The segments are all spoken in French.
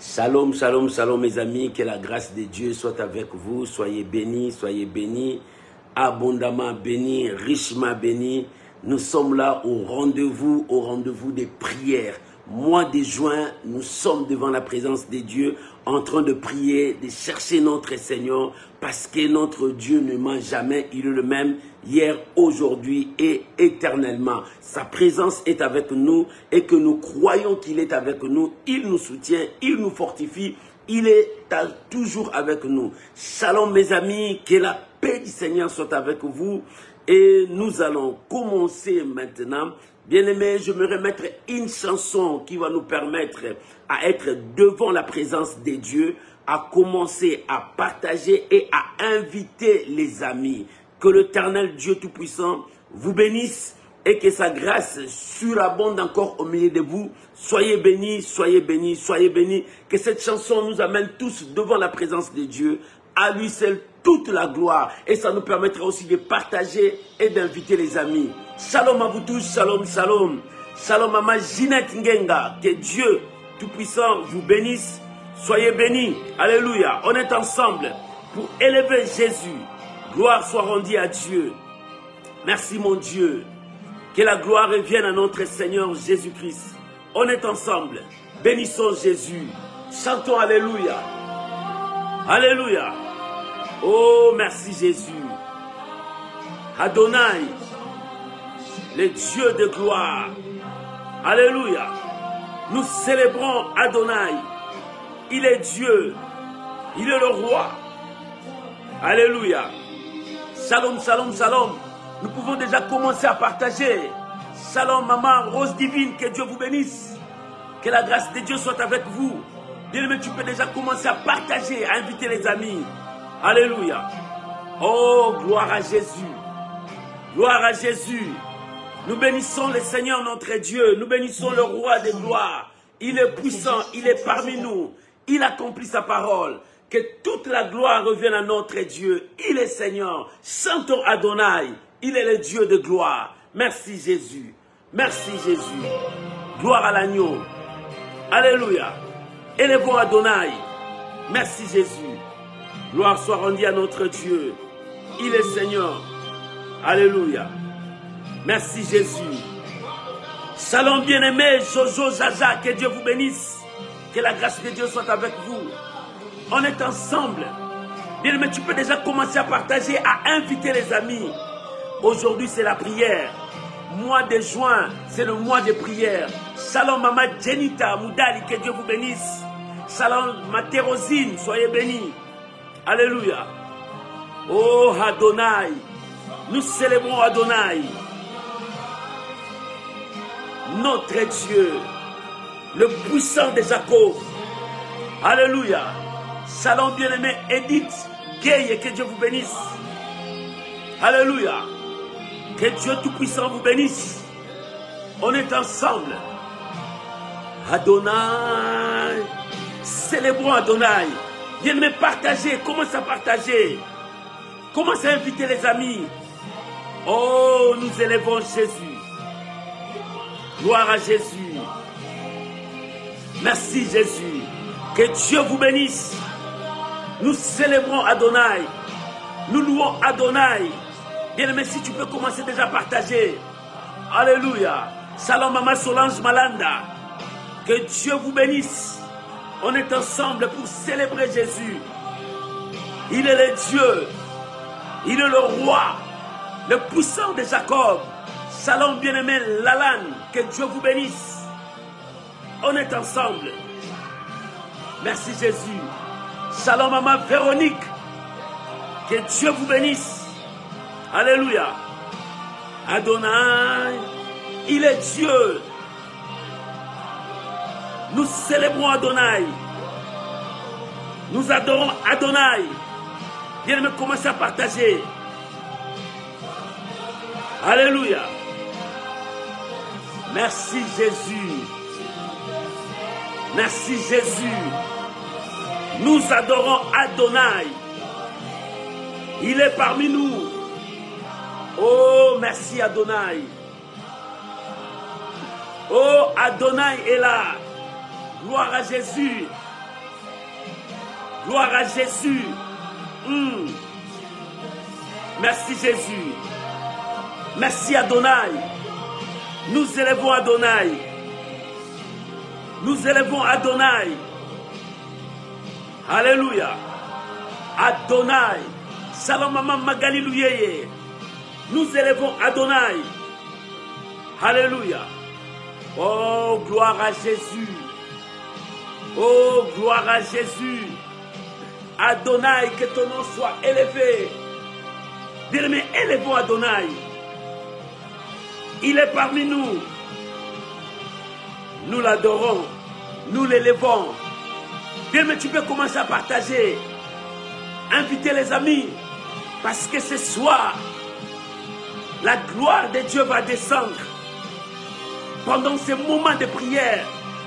Shalom, shalom, shalom mes amis, que la grâce de Dieu soit avec vous, soyez bénis, abondamment bénis, richement bénis. Nous sommes là au rendez-vous des prières. Mois de juin, nous sommes devant la présence de Dieu, en train de prier, de chercher notre Seigneur, parce que notre Dieu ne ment jamais, il est le même hier, aujourd'hui et éternellement. Sa présence est avec nous et que nous croyons qu'il est avec nous. Il nous soutient, il nous fortifie, il est toujours avec nous. Shalom mes amis, que la paix du Seigneur soit avec vous. Et nous allons commencer maintenant. Bien-aimés, je me remettre une chanson qui va nous permettre à être devant la présence de Dieu, à commencer à partager et à inviter les amis. Que l'Éternel Dieu Tout-Puissant vous bénisse et que sa grâce surabonde encore au milieu de vous. Soyez bénis, soyez bénis, soyez bénis. Que cette chanson nous amène tous devant la présence de Dieu. À lui seul toute la gloire. Et ça nous permettra aussi de partager et d'inviter les amis. Shalom à vous tous, shalom, shalom. Shalom maman Ginette Ngenga. Que Dieu Tout-Puissant vous bénisse. Soyez bénis. Alléluia. On est ensemble pour élever Jésus. Gloire soit rendue à Dieu. Merci mon Dieu. Que la gloire revienne à notre Seigneur Jésus-Christ. On est ensemble. Bénissons Jésus. Chantons Alléluia. Alléluia. Oh, merci Jésus. Adonai, le Dieu de gloire. Alléluia. Nous célébrons Adonai. Il est Dieu. Il est le roi. Alléluia. Shalom, shalom, shalom. Nous pouvons déjà commencer à partager. Shalom, maman, rose divine, que Dieu vous bénisse. Que la grâce de Dieu soit avec vous. Bien-aimé, tu peux déjà commencer à partager, à inviter les amis. Alléluia. Oh, gloire à Jésus. Gloire à Jésus. Nous bénissons le Seigneur notre Dieu. Nous bénissons le roi des gloires. Il est puissant, il est parmi nous. Il accomplit sa parole. Que toute la gloire revienne à notre Dieu. Il est Seigneur. Chantons Adonai. Il est le Dieu de gloire. Merci Jésus. Merci Jésus. Gloire à l'agneau. Alléluia. Élevons Adonai. Merci Jésus. Gloire soit rendue à notre Dieu. Il est Seigneur. Alléluia. Merci Jésus. Shalom bien-aimé, Jojo, Jaja, que Dieu vous bénisse. Que la grâce de Dieu soit avec vous. On est ensemble. Bien-aimé, tu peux déjà commencer à partager, à inviter les amis. Aujourd'hui, c'est la prière. Mois de juin, c'est le mois de prière. Shalom Mama Jenita Moudali, que Dieu vous bénisse. Shalom Matérosine, soyez bénis. Alléluia. Oh Adonai. Nous célébrons Adonai. Notre Dieu. Le puissant de Jacob. Alléluia. Shalom bien-aimé Edith Gay, que Dieu vous bénisse. Alléluia. Que Dieu Tout-Puissant vous bénisse. On est ensemble. Adonai. Célébrons Adonai. Bien-aimé, partagez. Commencez à partager. Commencez à inviter les amis. Oh, nous élevons Jésus. Gloire à Jésus. Merci Jésus. Que Dieu vous bénisse. Nous célébrons Adonai. Nous louons Adonai. Bien-aimé, si tu peux commencer déjà à partager. Alléluia. Shalom Maman Solange Malanda. Que Dieu vous bénisse. On est ensemble pour célébrer Jésus. Il est le Dieu. Il est le roi. Le puissant de Jacob. Shalom bien-aimé Lalan. Que Dieu vous bénisse. On est ensemble. Merci Jésus. Shalom Maman Véronique. Que Dieu vous bénisse. Alléluia. Adonai. Il est Dieu. Nous célébrons Adonai. Nous adorons Adonai. Bien-aimé, commencez à partager. Alléluia. Merci Jésus. Merci Jésus. Nous adorons Adonai. Il est parmi nous. Oh, merci Adonai. Oh, Adonai est là. Gloire à Jésus. Gloire à Jésus. Merci Jésus. Merci Adonai. Nous élevons Adonai. Nous élevons Adonai. Alléluia. Adonai. Shalom Maman Magali Louyeye. Nous élevons Adonai. Alléluia. Oh, gloire à Jésus. Oh, gloire à Jésus. Adonai, que ton nom soit élevé. Bien-aimé, élevons Adonai. Il est parmi nous. Nous l'adorons. Nous l'élevons. Bien-aimé, tu peux commencer à partager. Inviter les amis. Parce que ce soir, la gloire de Dieu va descendre. Pendant ces moments de prière,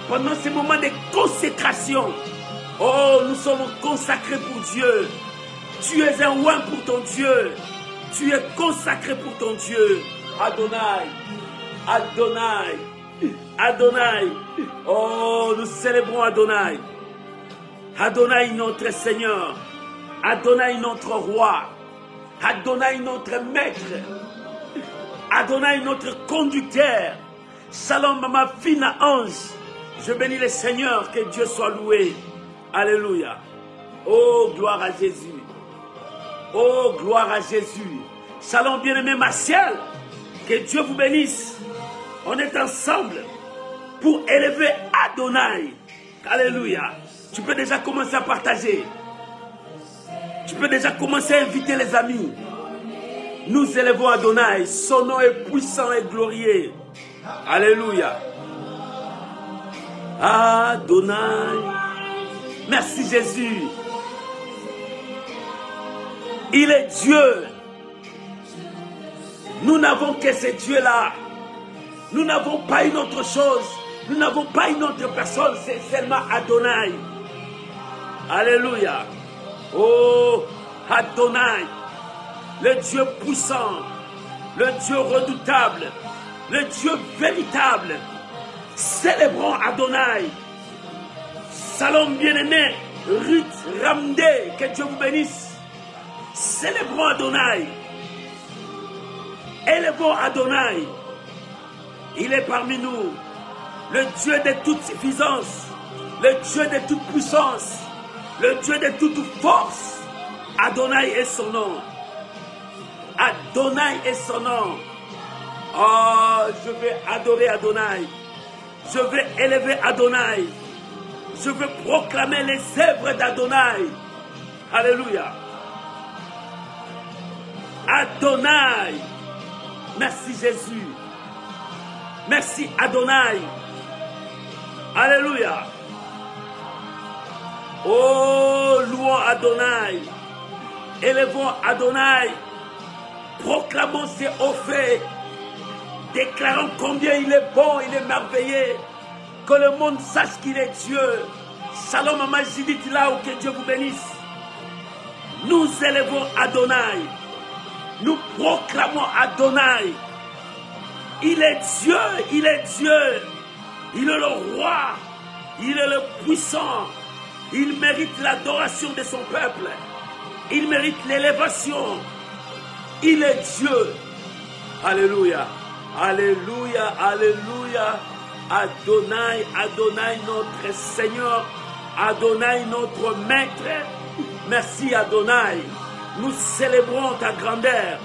pendant ces moments de consécration, oh, nous sommes consacrés pour Dieu. Tu es un oint pour ton Dieu. Tu es consacré pour ton Dieu. Adonai, Adonai, Adonai. Oh, nous célébrons Adonai. Adonai, notre Seigneur. Adonai, notre Roi. Adonai, notre Maître. Adonai, notre conducteur. Shalom, ma fine ange. Je bénis le Seigneur, que Dieu soit loué. Alléluia. Oh, gloire à Jésus. Oh, gloire à Jésus. Shalom, bien-aimé Martial. Que Dieu vous bénisse. On est ensemble pour élever Adonai. Alléluia. Tu peux déjà commencer à partager. Tu peux déjà commencer à inviter les amis. Nous élevons Adonai. Son nom est puissant et glorieux. Alléluia. Adonai. Merci Jésus. Il est Dieu. Nous n'avons que ce Dieu-là. Nous n'avons pas une autre chose. Nous n'avons pas une autre personne. C'est seulement Adonai. Alléluia. Oh, Adonai. Le Dieu puissant. Le Dieu redoutable. Le Dieu véritable. Célébrons Adonai. Salom bien-aimé. Ruth Ramdé. Que Dieu vous bénisse. Célébrons Adonai. Élevons Adonai. Il est parmi nous. Le Dieu de toute suffisance. Le Dieu de toute puissance. Le Dieu de toute force. Adonai est son nom. Adonai est son nom. Oh, je vais adorer Adonai. Je vais élever Adonai. Je veux proclamer les œuvres d'Adonai. Alléluia. Adonai. Merci Jésus. Merci Adonai. Alléluia. Oh, louons Adonai. Élevons Adonai. Proclamons ses hauts faits. Déclarons combien il est bon, il est merveilleux. Que le monde sache qu'il est Dieu. Shalom Maman Judith là où que Dieu vous bénisse. Nous élevons Adonai. Nous proclamons Adonai. Il est Dieu, il est Dieu. Il est le roi. Il est le puissant. Il mérite l'adoration de son peuple. Il mérite l'élévation. Il est Dieu. Alléluia. Alléluia, alléluia. Adonai, Adonai notre Seigneur. Adonai notre Maître. Merci Adonai. Nous célébrons ta grandeur.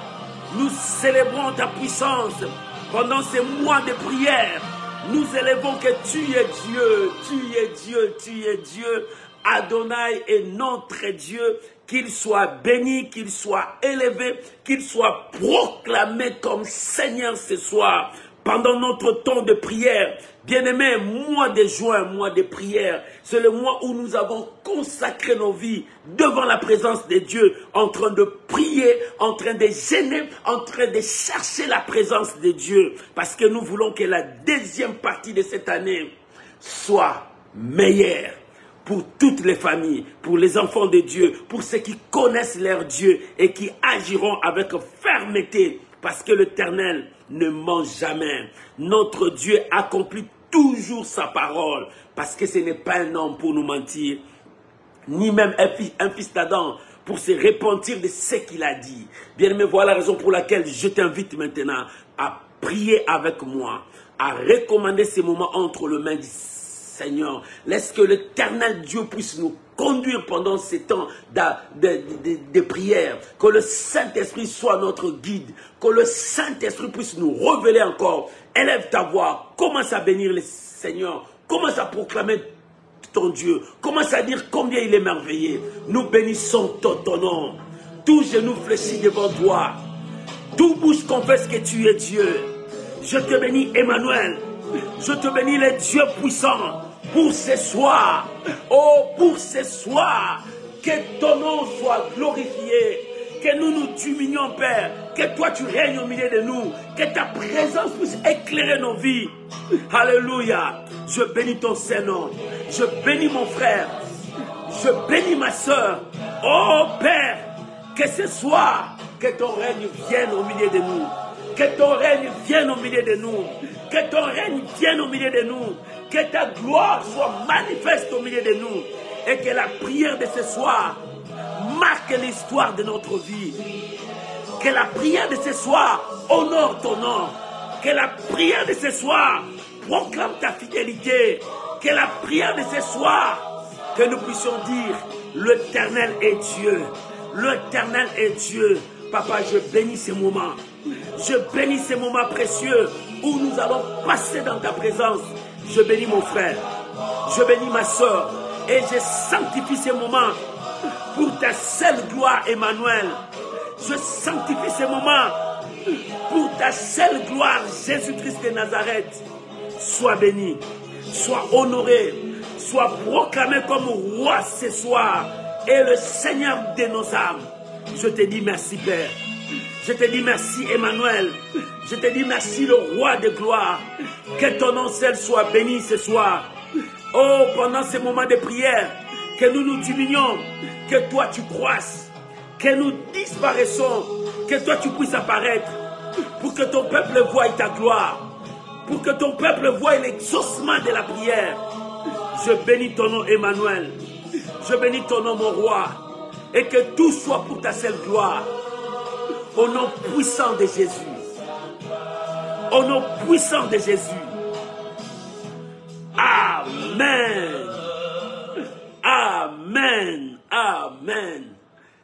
Nous célébrons ta puissance. Pendant ces mois de prière, nous élevons que tu es Dieu. Tu es Dieu, tu es Dieu. Adonai est notre Dieu. Qu'il soit béni, qu'il soit élevé, qu'il soit proclamé comme Seigneur ce soir. Pendant notre temps de prière, bien-aimé, mois de juin, mois de prière, c'est le mois où nous avons consacré nos vies devant la présence de Dieu, en train de prier, en train de gêner, en train de chercher la présence de Dieu. Parce que nous voulons que la deuxième partie de cette année soit meilleure. Pour toutes les familles, pour les enfants de Dieu, pour ceux qui connaissent leur Dieu et qui agiront avec fermeté, parce que l'Éternel ne ment jamais. Notre Dieu accomplit toujours sa parole, parce que ce n'est pas un homme pour nous mentir, ni même un fils d'Adam, pour se repentir de ce qu'il a dit. Bien-aimé, voilà la raison pour laquelle je t'invite maintenant à prier avec moi, à recommander ces moments entre les mains du Seigneur. Laisse que l'Éternel Dieu puisse nous conduire pendant ces temps de prière. Que le Saint-Esprit soit notre guide. Que le Saint-Esprit puisse nous révéler encore. Élève ta voix. Commence à bénir le Seigneur. Commence à proclamer ton Dieu. Commence à dire combien il est merveilleux. Nous bénissons ton nom. Tout genou fléchit devant toi. Tout bouche confesse que tu es Dieu. Je te bénis Emmanuel. Je te bénis le Dieu puissant. Pour ce soir, oh pour ce soir, que ton nom soit glorifié, que nous nous diminuions Père, que toi tu règnes au milieu de nous, que ta présence puisse éclairer nos vies. Alléluia, je bénis ton Saint-Nom, je bénis mon frère, je bénis ma soeur. Oh Père, que ce soir, que ton règne vienne au milieu de nous, que ton règne vienne au milieu de nous, que ton règne vienne au milieu de nous. Que ta gloire soit manifeste au milieu de nous. Et que la prière de ce soir marque l'histoire de notre vie. Que la prière de ce soir honore ton nom. Que la prière de ce soir proclame ta fidélité. Que la prière de ce soir, que nous puissions dire, l'Éternel est Dieu. L'Éternel est Dieu. Papa, je bénis ces moments. Je bénis ces moments précieux où nous allons passer dans ta présence. Je bénis mon frère, je bénis ma soeur et je sanctifie ces moments pour ta seule gloire, Emmanuel. Je sanctifie ces moments pour ta seule gloire, Jésus-Christ de Nazareth. Sois béni, sois honoré, sois proclamé comme roi ce soir et le Seigneur de nos âmes. Je te dis merci Père. Je te dis merci Emmanuel. Je te dis merci le roi de gloire. Que ton nom seul soit béni ce soir. Oh, pendant ces moments de prière, que nous nous diminuions, que toi tu croisses, que nous disparaissons, que toi tu puisses apparaître, pour que ton peuple voie ta gloire, pour que ton peuple voie l'exaucement de la prière. Je bénis ton nom Emmanuel. Je bénis ton nom mon roi. Et que tout soit pour ta seule gloire. Au nom puissant de Jésus. Au nom puissant de Jésus. Amen. Amen. Amen.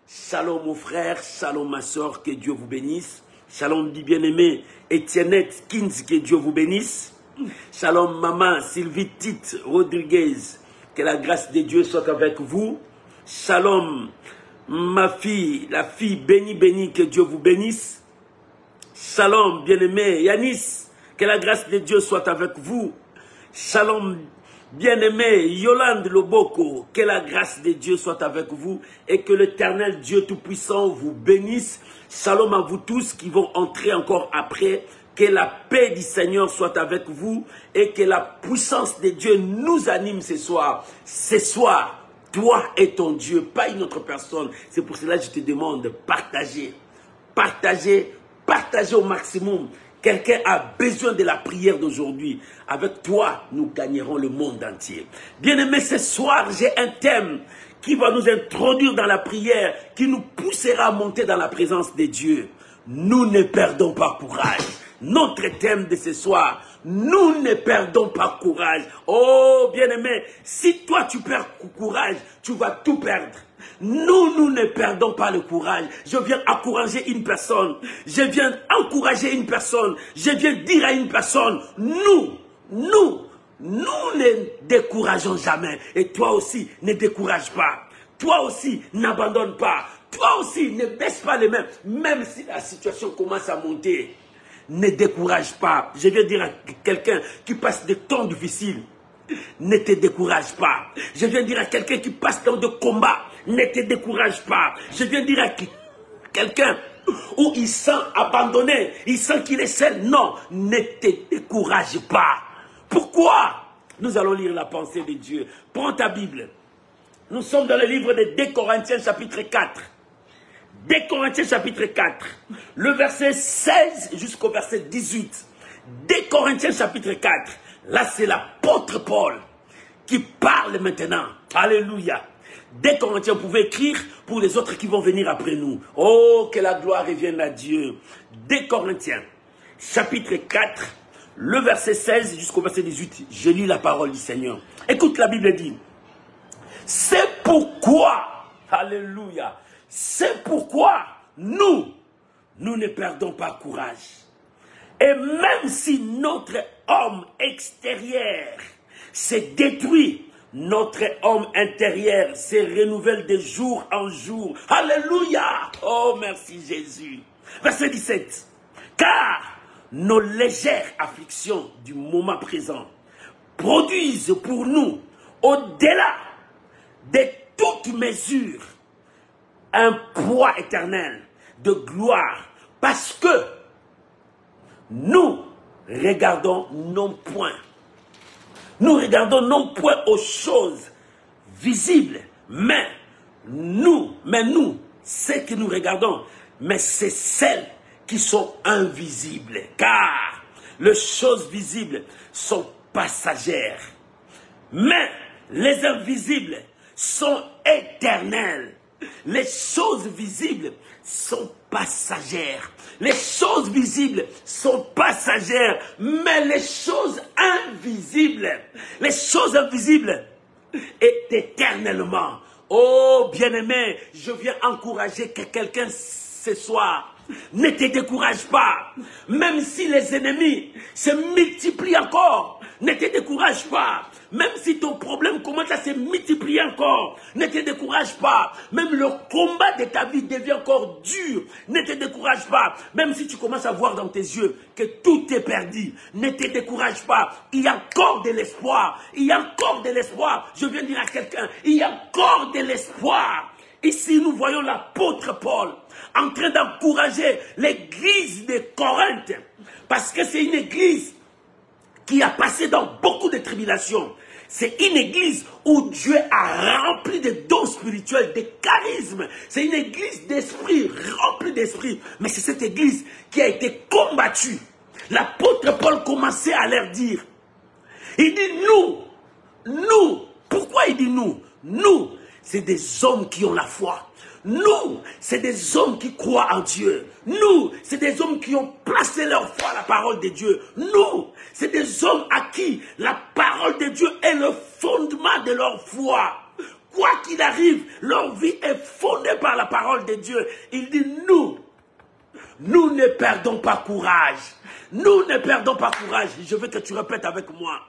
Shalom mon frère, shalom ma soeur, que Dieu vous bénisse. Shalom dit bien-aimé Etiennette Kins, que Dieu vous bénisse. Shalom maman Sylvie Tite Rodriguez, que la grâce de Dieu soit avec vous. Shalom ma fille, la fille bénie, que Dieu vous bénisse. Shalom, bien-aimé Yanis, que la grâce de Dieu soit avec vous. Shalom, bien-aimé Yolande Loboko, que la grâce de Dieu soit avec vous et que l'Éternel Dieu Tout-Puissant vous bénisse. Shalom à vous tous qui vont entrer encore après. Que la paix du Seigneur soit avec vous et que la puissance de Dieu nous anime ce soir. Ce soir, toi et ton Dieu, pas une autre personne. C'est pour cela que je te demande de partager. Partager, partager au maximum. Quelqu'un a besoin de la prière d'aujourd'hui. Avec toi, nous gagnerons le monde entier. Bien-aimés, ce soir, j'ai un thème qui va nous introduire dans la prière, qui nous poussera à monter dans la présence de Dieu. Nous ne perdons pas courage. Notre thème de ce soir, nous ne perdons pas courage. Oh, bien-aimé, si toi tu perds courage, tu vas tout perdre. Nous ne perdons pas le courage. Je viens encourager une personne. Je viens encourager une personne. Je viens dire à une personne, nous ne décourageons jamais. Et toi aussi, ne décourage pas. Toi aussi, n'abandonne pas. Toi aussi, ne baisse pas les mains. Même si la situation commence à monter. Ne décourage pas. Je viens dire à quelqu'un qui passe des temps difficiles, ne te décourage pas. Je viens dire à quelqu'un qui passe dans de combats, ne te décourage pas. Je viens dire à quelqu'un où il sent abandonné, il sent qu'il est seul. Non, ne te décourage pas. Pourquoi? Nous allons lire la pensée de Dieu. Prends ta Bible. Nous sommes dans le livre de 2 Corinthiens chapitre 4. 2 Corinthiens chapitre 4, le verset 16 jusqu'au verset 18. 2 Corinthiens chapitre 4, là c'est l'apôtre Paul qui parle maintenant. Alléluia. Des Corinthiens, vous pouvez écrire pour les autres qui vont venir après nous. Oh, que la gloire revienne à Dieu. Des Corinthiens, chapitre 4, le verset 16 jusqu'au verset 18. Je lis la parole du Seigneur. Écoute, la Bible dit, c'est pourquoi, alléluia, c'est pourquoi nous ne perdons pas courage. Et même si notre homme extérieur s'est détruit, notre homme intérieur se renouvelle de jour en jour. Alléluia! Oh, merci Jésus. Verset 17. Car nos légères afflictions du moment présent produisent pour nous, au-delà de toute mesure, un poids éternel de gloire, parce que nous regardons non point aux choses visibles, mais nous, ce que nous regardons, mais c'est celles qui sont invisibles, car les choses visibles sont passagères, mais les invisibles sont éternelles. Les choses visibles sont passagères. Les choses visibles sont passagères, mais les choses invisibles est éternellement. Oh bien-aimé, je viens encourager quelqu'un ce soir. Ne te décourage pas. Même si les ennemis se multiplient encore, ne te décourage pas. Même si ton problème commence à se multiplier encore, ne te décourage pas. Même le combat de ta vie devient encore dur, ne te décourage pas. Même si tu commences à voir dans tes yeux que tout est perdu, ne te décourage pas. Il y a encore de l'espoir. Il y a encore de l'espoir. Je viens dire à quelqu'un, il y a encore de l'espoir. Ici, nous voyons l'apôtre Paul en train d'encourager l'église de Corinthe. Parce que c'est une église qui a passé dans beaucoup de tribulations. C'est une église où Dieu a rempli de dons spirituels, de charismes. C'est une église d'esprit, remplie d'esprit. Mais c'est cette église qui a été combattue. L'apôtre Paul commençait à leur dire, il dit nous, pourquoi il dit nous? Nous, c'est des hommes qui ont la foi. Nous, c'est des hommes qui croient en Dieu. Nous, c'est des hommes qui ont placé leur foi à la parole de Dieu. Nous, c'est des hommes à qui la parole de Dieu est le fondement de leur foi. Quoi qu'il arrive, leur vie est fondée par la parole de Dieu. Il dit nous ne perdons pas courage. Nous ne perdons pas courage. Je veux que tu répètes avec moi.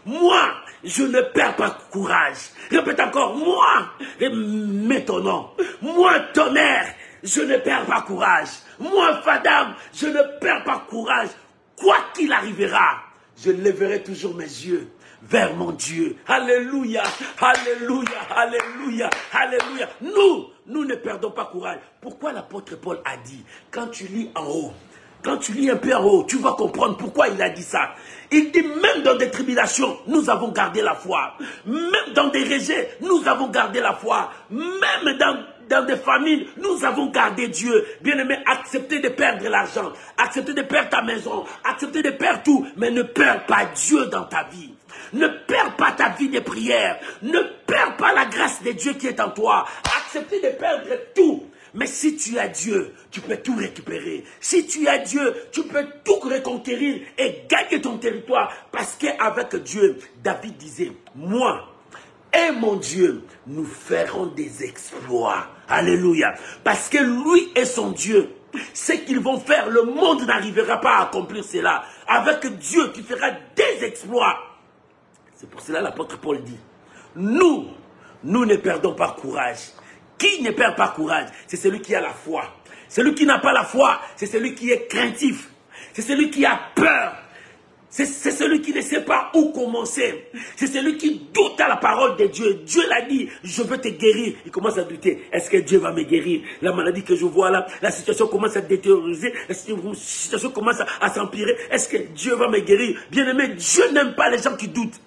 Moi, je ne perds pas courage. Répète encore, moi, mets ton nom. Moi, tonnerre, je ne perds pas courage. Moi, Fadam, je ne perds pas courage. Quoi qu'il arrivera, je lèverai toujours mes yeux vers mon Dieu. Alléluia, alléluia, alléluia, alléluia. Nous ne perdons pas courage. Pourquoi l'apôtre Paul a dit, quand tu lis en haut, quand tu lis un peu en haut, tu vas comprendre pourquoi il a dit ça. Il dit, même dans des tribulations, nous avons gardé la foi. Même dans des rejets, nous avons gardé la foi. Même dans des famines, nous avons gardé Dieu. Bien-aimé, acceptez de perdre l'argent, acceptez de perdre ta maison, acceptez de perdre tout, mais ne perds pas Dieu dans ta vie. Ne perds pas ta vie de prière. Ne perds pas la grâce de Dieu qui est en toi. Acceptez de perdre tout. Mais si tu as Dieu, tu peux tout récupérer. Si tu as Dieu, tu peux tout reconquérir et gagner ton territoire. Parce qu'avec Dieu, David disait, moi et mon Dieu, nous ferons des exploits. Alléluia. Parce que lui et son Dieu, ce qu'ils vont faire, le monde n'arrivera pas à accomplir cela. Avec Dieu qui fera des exploits. C'est pour cela l'apôtre Paul dit, nous ne perdons pas courage. Qui ne perd pas courage? C'est celui qui a la foi. Celui qui n'a pas la foi, c'est celui qui est craintif. C'est celui qui a peur. C'est celui qui ne sait pas où commencer. C'est celui qui doute à la parole de Dieu. Dieu l'a dit, je veux te guérir. Il commence à douter. Est-ce que Dieu va me guérir? La maladie que je vois là, la situation commence à détérioriser. La situation commence à s'empirer. Est-ce que Dieu va me guérir? Bien-aimé, Dieu n'aime pas les gens qui doutent.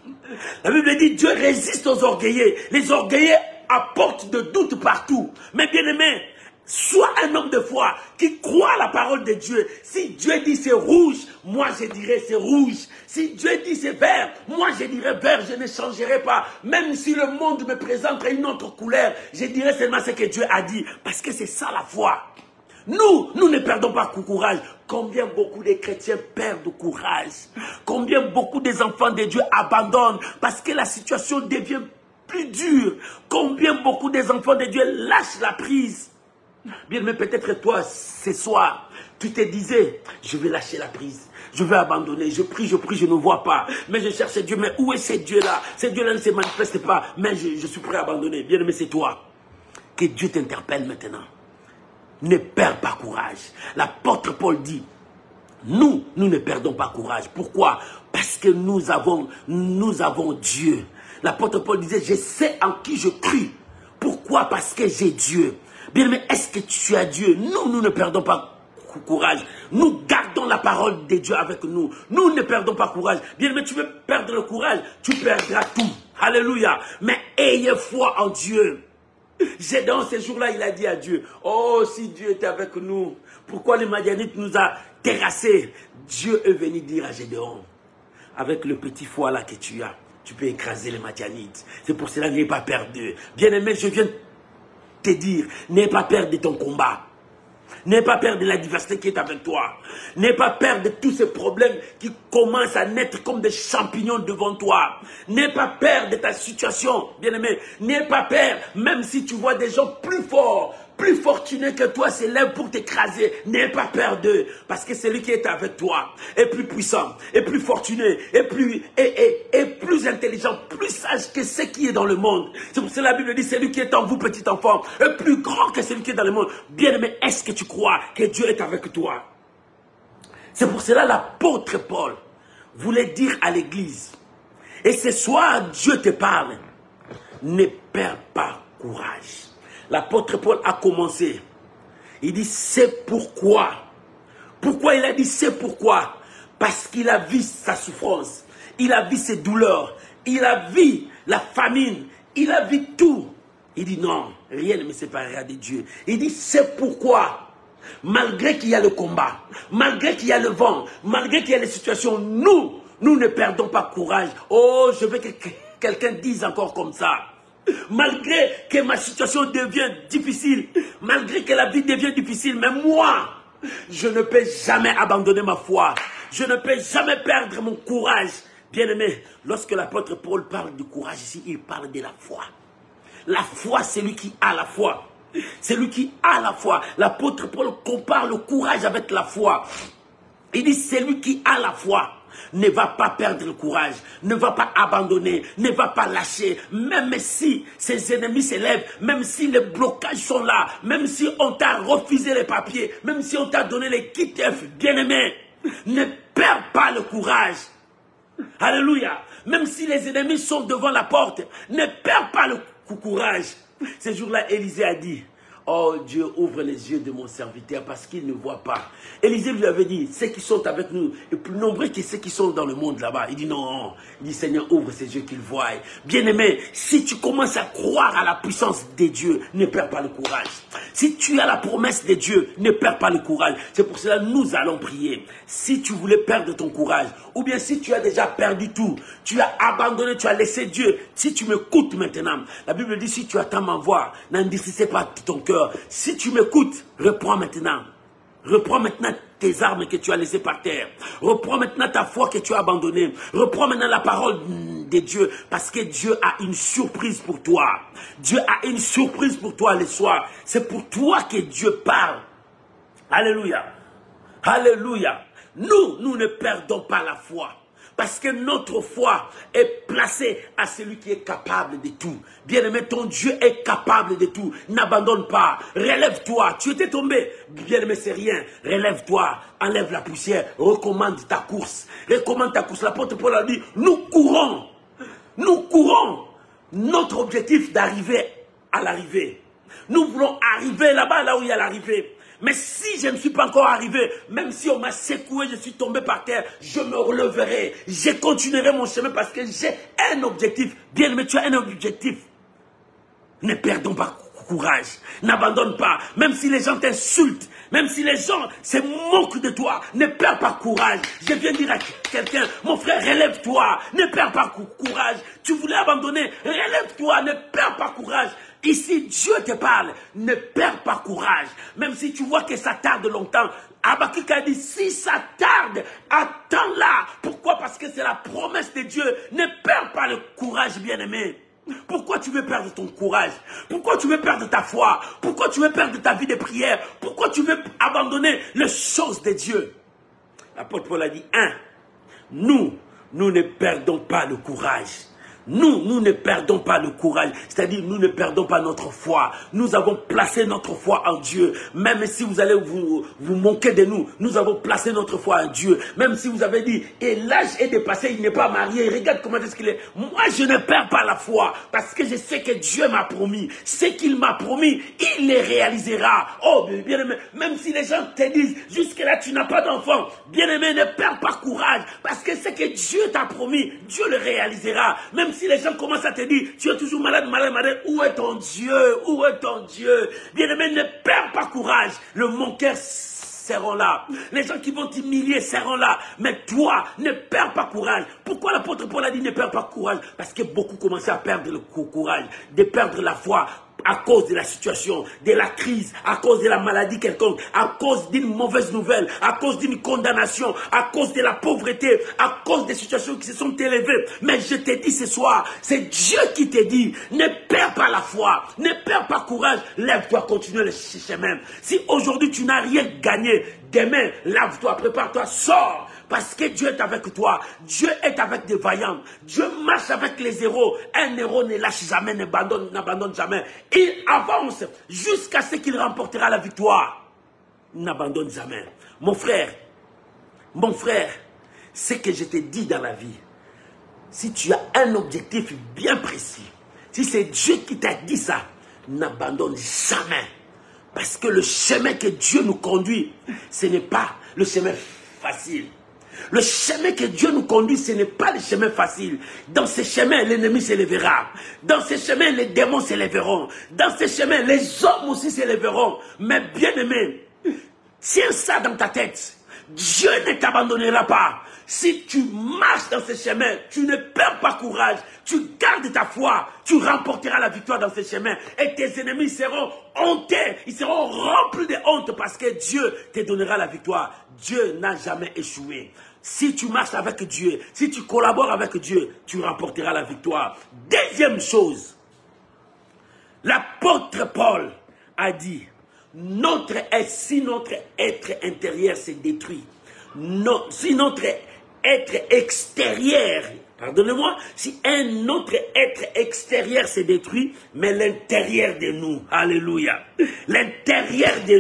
La Bible dit, Dieu résiste aux orgueilleux. Les orgueilleux apportent de doutes partout. Mais bien-aimé, Sois un homme de foi qui croit à la parole de Dieu. Si Dieu dit c'est rouge, moi je dirais c'est rouge. Si Dieu dit c'est vert, moi je dirais vert, je ne changerai pas. Même si le monde me présenterait une autre couleur, je dirais seulement ce que Dieu a dit. Parce que c'est ça la foi. Nous ne perdons pas courage. Combien beaucoup de chrétiens perdent courage. Combien beaucoup des enfants de Dieu abandonnent parce que la situation devient plus dure. Combien beaucoup des enfants de Dieu lâchent la prise. Bien, mais peut-être toi, ce soir, tu te disais, je vais lâcher la prise, je vais abandonner, je prie, je ne vois pas. Mais je cherche Dieu, mais où est ce Dieu-là? Ce Dieu-là ne se manifeste pas, mais je suis prêt à abandonner. Bien, mais c'est toi. Que Dieu t'interpelle maintenant. Ne perds pas courage. L'apôtre Paul dit, nous ne perdons pas courage. Pourquoi? Parce que nous avons Dieu. L'apôtre Paul disait, je sais en qui je crie. Pourquoi? Parce que j'ai Dieu. Bien, mais est-ce que tu as Dieu? Nous ne perdons pas courage. Nous gardons la parole de Dieu avec nous. Nous ne perdons pas courage. Bien, mais tu veux perdre le courage, tu perdras tout. Alléluia. Mais ayez foi en Dieu. Gédéon, ce jour-là, il a dit à Dieu, oh, si Dieu était avec nous, pourquoi les Madianites nous a terrassés? Dieu est venu dire à Gédéon, avec le petit foie là que tu as, tu peux écraser les Madianites. C'est pour cela, n'aie pas peur d'eux. Bien-aimé, je viens te dire, n'aie pas peur de ton combat. N'aie pas peur de la diversité qui est avec toi. N'aie pas peur de tous ces problèmes qui commencent à naître comme des champignons devant toi. N'aie pas peur de ta situation, bien-aimé. N'aie pas peur, même si tu vois des gens plus forts, plus fortunés que toi s'élèvent pour t'écraser. N'aie pas peur d'eux, parce que celui qui est avec toi est plus puissant, est plus fortuné, est plus intelligent, plus sage que ce qui est dans le monde. C'est pour cela que la Bible dit, celui qui est en vous, petit enfant, est plus grand que celui qui est dans le monde. Bien-aimé, est-ce que tu crois que Dieu est avec toi? C'est pour cela que l'apôtre Paul voulait dire à l'église, et ce soir Dieu te parle, ne perds pas courage. L'apôtre Paul a commencé. Il dit, c'est pourquoi. Pourquoi il a dit c'est pourquoi? Parce qu'il a vu sa souffrance. Il a vu ses douleurs. Il a vu la famine. Il a vu tout. Il dit non, rien ne me séparera de Dieu. Il dit c'est pourquoi. Malgré qu'il y a le combat, malgré qu'il y a le vent, malgré qu'il y a les situations, nous ne perdons pas courage. Oh, je veux que quelqu'un dise encore comme ça. Malgré que ma situation devient difficile, malgré que la vie devient difficile, mais moi, je ne peux jamais abandonner ma foi. Je ne peux jamais perdre mon courage. Bien-aimé, lorsque l'apôtre Paul parle du courage ici, il parle de la foi. La foi, c'est lui qui a la foi. C'est lui qui a la foi. L'apôtre Paul compare le courage avec la foi. Il dit, c'est lui qui a la foi. Ne va pas perdre le courage, ne va pas abandonner, ne va pas lâcher, même si ses ennemis s'élèvent, même si les blocages sont là, même si on t'a refusé les papiers, même si on t'a donné les kits-F, bien-aimé, ne perds pas le courage. Alléluia. Même si les ennemis sont devant la porte, ne perds pas le courage. Ce jour-là, Élisée a dit, oh Dieu, ouvre les yeux de mon serviteur parce qu'il ne voit pas. Élisée lui avait dit, ceux qui sont avec nous, et plus nombreux que ceux qui sont dans le monde là-bas. Il dit non, il dit Seigneur, ouvre ses yeux qu'il voie. Bien-aimé, si tu commences à croire à la puissance de Dieu, ne perds pas le courage. Si tu as la promesse de Dieu, ne perds pas le courage. C'est pour cela que nous allons prier. Si tu voulais perdre ton courage, ou bien si tu as déjà perdu tout, tu as abandonné, tu as laissé Dieu, si tu m'écoutes maintenant, la Bible dit, si tu attends ma voix, n'endurcissez pas ton cœur. Si tu m'écoutes, reprends maintenant. Reprends maintenant tes armes que tu as laissées par terre. Reprends maintenant ta foi que tu as abandonnée. Reprends maintenant la parole de Dieu. Parce que Dieu a une surprise pour toi. Dieu a une surprise pour toi le soir. C'est pour toi que Dieu parle. Alléluia. Alléluia. Nous ne perdons pas la foi. Parce que notre foi est placée à celui qui est capable de tout. Bien-aimé, ton Dieu est capable de tout. N'abandonne pas. Relève-toi. Tu étais tombé. Bien-aimé, c'est rien. Relève-toi. Enlève la poussière. Recommande ta course. Recommande ta course. L'apôtre Paul a dit, nous courons. Nous courons. Notre objectif d'arriver à l'arrivée. Nous voulons arriver là-bas, là où il y a l'arrivée. Mais si je ne suis pas encore arrivé, même si on m'a secoué, je suis tombé par terre, je me releverai, je continuerai mon chemin parce que j'ai un objectif. Bien aimé, tu as un objectif. Ne perdons pas courage. N'abandonne pas. Même si les gens t'insultent, même si les gens se moquent de toi, ne perds pas courage. Je viens dire à quelqu'un, mon frère, relève-toi. Ne perds pas courage. Tu voulais abandonner, relève-toi, ne perds pas courage. Ici, Dieu te parle. Ne perds pas courage. Même si tu vois que ça tarde longtemps. Habakkuk a dit, si ça tarde, attends-la. Pourquoi? Parce que c'est la promesse de Dieu. Ne perds pas le courage, bien-aimé. Pourquoi tu veux perdre ton courage? Pourquoi tu veux perdre ta foi? Pourquoi tu veux perdre ta vie de prière? Pourquoi tu veux abandonner les choses de Dieu? L'apôtre Paul a dit, nous ne perdons pas le courage. Nous ne perdons pas le courage, c'est-à-dire nous ne perdons pas notre foi. Nous avons placé notre foi en Dieu. Même si vous allez vous moquer de nous, nous avons placé notre foi en Dieu. Même si vous avez dit, et l'âge est dépassé, il n'est pas marié, regarde comment est-ce qu'il est. Moi, je ne perds pas la foi, parce que je sais que Dieu m'a promis. Ce qu'il m'a promis, il les réalisera. Oh, bien-aimé, même si les gens te disent, jusque-là, tu n'as pas d'enfant, bien-aimé, ne perds pas courage, parce que ce que Dieu t'a promis, Dieu le réalisera. Même si les gens commencent à te dire, tu es toujours malade, où est ton Dieu? Où est ton Dieu? Bien-aimé, ne perds pas courage. Le moqueur seront là. Les gens qui vont t'humilier seront là. Mais toi, ne perds pas courage. Pourquoi l'apôtre Paul a dit ne perds pas courage? Parce que beaucoup commençaient à perdre le courage, de perdre la foi, à cause de la situation, de la crise, à cause de la maladie quelconque, à cause d'une mauvaise nouvelle, à cause d'une condamnation, à cause de la pauvreté, à cause des situations qui se sont élevées. Mais je te dis ce soir, c'est Dieu qui te dit, ne perds pas la foi, ne perds pas courage, lève-toi, continue le chemin. Si aujourd'hui tu n'as rien gagné, demain, lave-toi, prépare-toi, sors. Parce que Dieu est avec toi. Dieu est avec des vaillants. Dieu marche avec les héros. Un héros ne lâche jamais, n'abandonne jamais. Il avance jusqu'à ce qu'il remportera la victoire. N'abandonne jamais. Mon frère, ce que je te dis dans la vie, si tu as un objectif bien précis, si c'est Dieu qui t'a dit ça, n'abandonne jamais. Parce que le chemin que Dieu nous conduit, ce n'est pas le chemin facile. Le chemin que Dieu nous conduit, ce n'est pas le chemin facile. Dans ce chemin, l'ennemi s'élèvera. Dans ce chemin, les démons s'élèveront. Dans ce chemin, les hommes aussi s'élèveront. Mais bien aimé, tiens ça dans ta tête. Dieu ne t'abandonnera pas. Si tu marches dans ce chemin, tu ne perds pas courage, tu gardes ta foi, tu remporteras la victoire dans ce chemin. Et tes ennemis seront hontés, ils seront remplis de honte parce que Dieu te donnera la victoire. Dieu n'a jamais échoué. Si tu marches avec Dieu, si tu collabores avec Dieu, tu remporteras la victoire. Deuxième chose, l'apôtre Paul a dit, si notre être intérieur se détruit, si notre être extérieur, pardonnez-moi, si un autre être extérieur se détruit, mais l'intérieur de nous, alléluia, l'intérieur de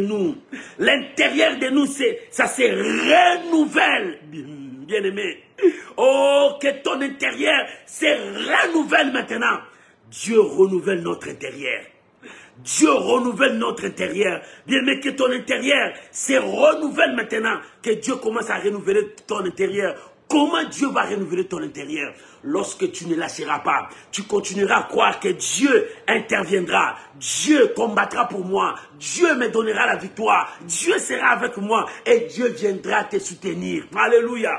nous, ça se renouvelle, bien aimé. Oh, que ton intérieur se renouvelle maintenant. Dieu renouvelle notre intérieur. Dieu renouvelle notre intérieur. Bien aimé, que ton intérieur se renouvelle maintenant. Que Dieu commence à renouveler ton intérieur. Comment Dieu va renouveler ton intérieur? Lorsque tu ne lâcheras pas, tu continueras à croire que Dieu interviendra, Dieu combattra pour moi, Dieu me donnera la victoire, Dieu sera avec moi et Dieu viendra te soutenir. Alléluia.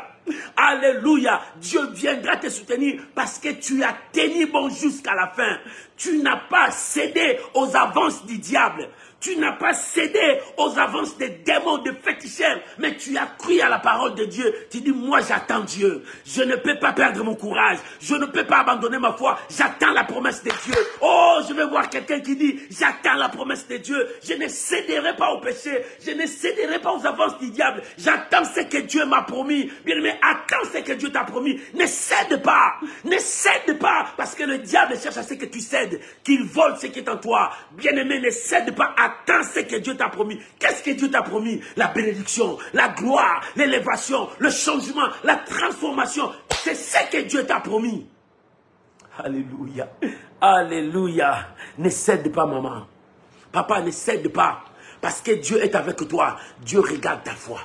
Alléluia. Dieu viendra te soutenir parce que tu as tenu bon jusqu'à la fin. Tu n'as pas cédé aux avances du diable. Tu n'as pas cédé aux avances des démons, des féticheurs, mais tu as cru à la parole de Dieu. Tu dis, moi j'attends Dieu. Je ne peux pas perdre mon courage. Je ne peux pas abandonner ma foi. J'attends la promesse de Dieu. Oh, je vais voir quelqu'un qui dit, j'attends la promesse de Dieu. Je ne céderai pas au péché. Je ne céderai pas aux avances du diable. J'attends ce que Dieu m'a promis. Bien aimé, attends ce que Dieu t'a promis. Ne cède pas. Ne cède pas. Parce que le diable cherche à ce que tu cèdes. Qu'il vole ce qui est en toi. Bien aimé, ne cède pas. Attends ce que Dieu t'a promis. Qu'est-ce que Dieu t'a promis? La bénédiction, la gloire, l'élévation, le changement, la transformation. C'est ce que Dieu t'a promis. Alléluia. Alléluia. Ne cède pas, maman. Papa, ne cède pas. Parce que Dieu est avec toi. Dieu regarde ta foi.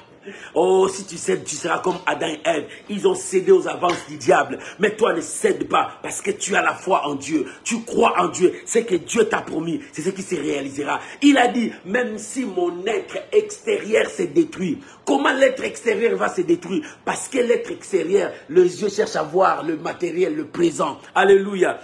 Oh, si tu cèdes, tu seras comme Adam et Ève. Ils ont cédé aux avances du diable. Mais toi, ne cède pas parce que tu as la foi en Dieu. Tu crois en Dieu. C'est que Dieu t'a promis. C'est ce qui se réalisera. Il a dit, même si mon être extérieur s'est détruit. Comment l'être extérieur va se détruire? Parce que l'être extérieur, les yeux cherchent à voir le matériel, le présent. Alléluia.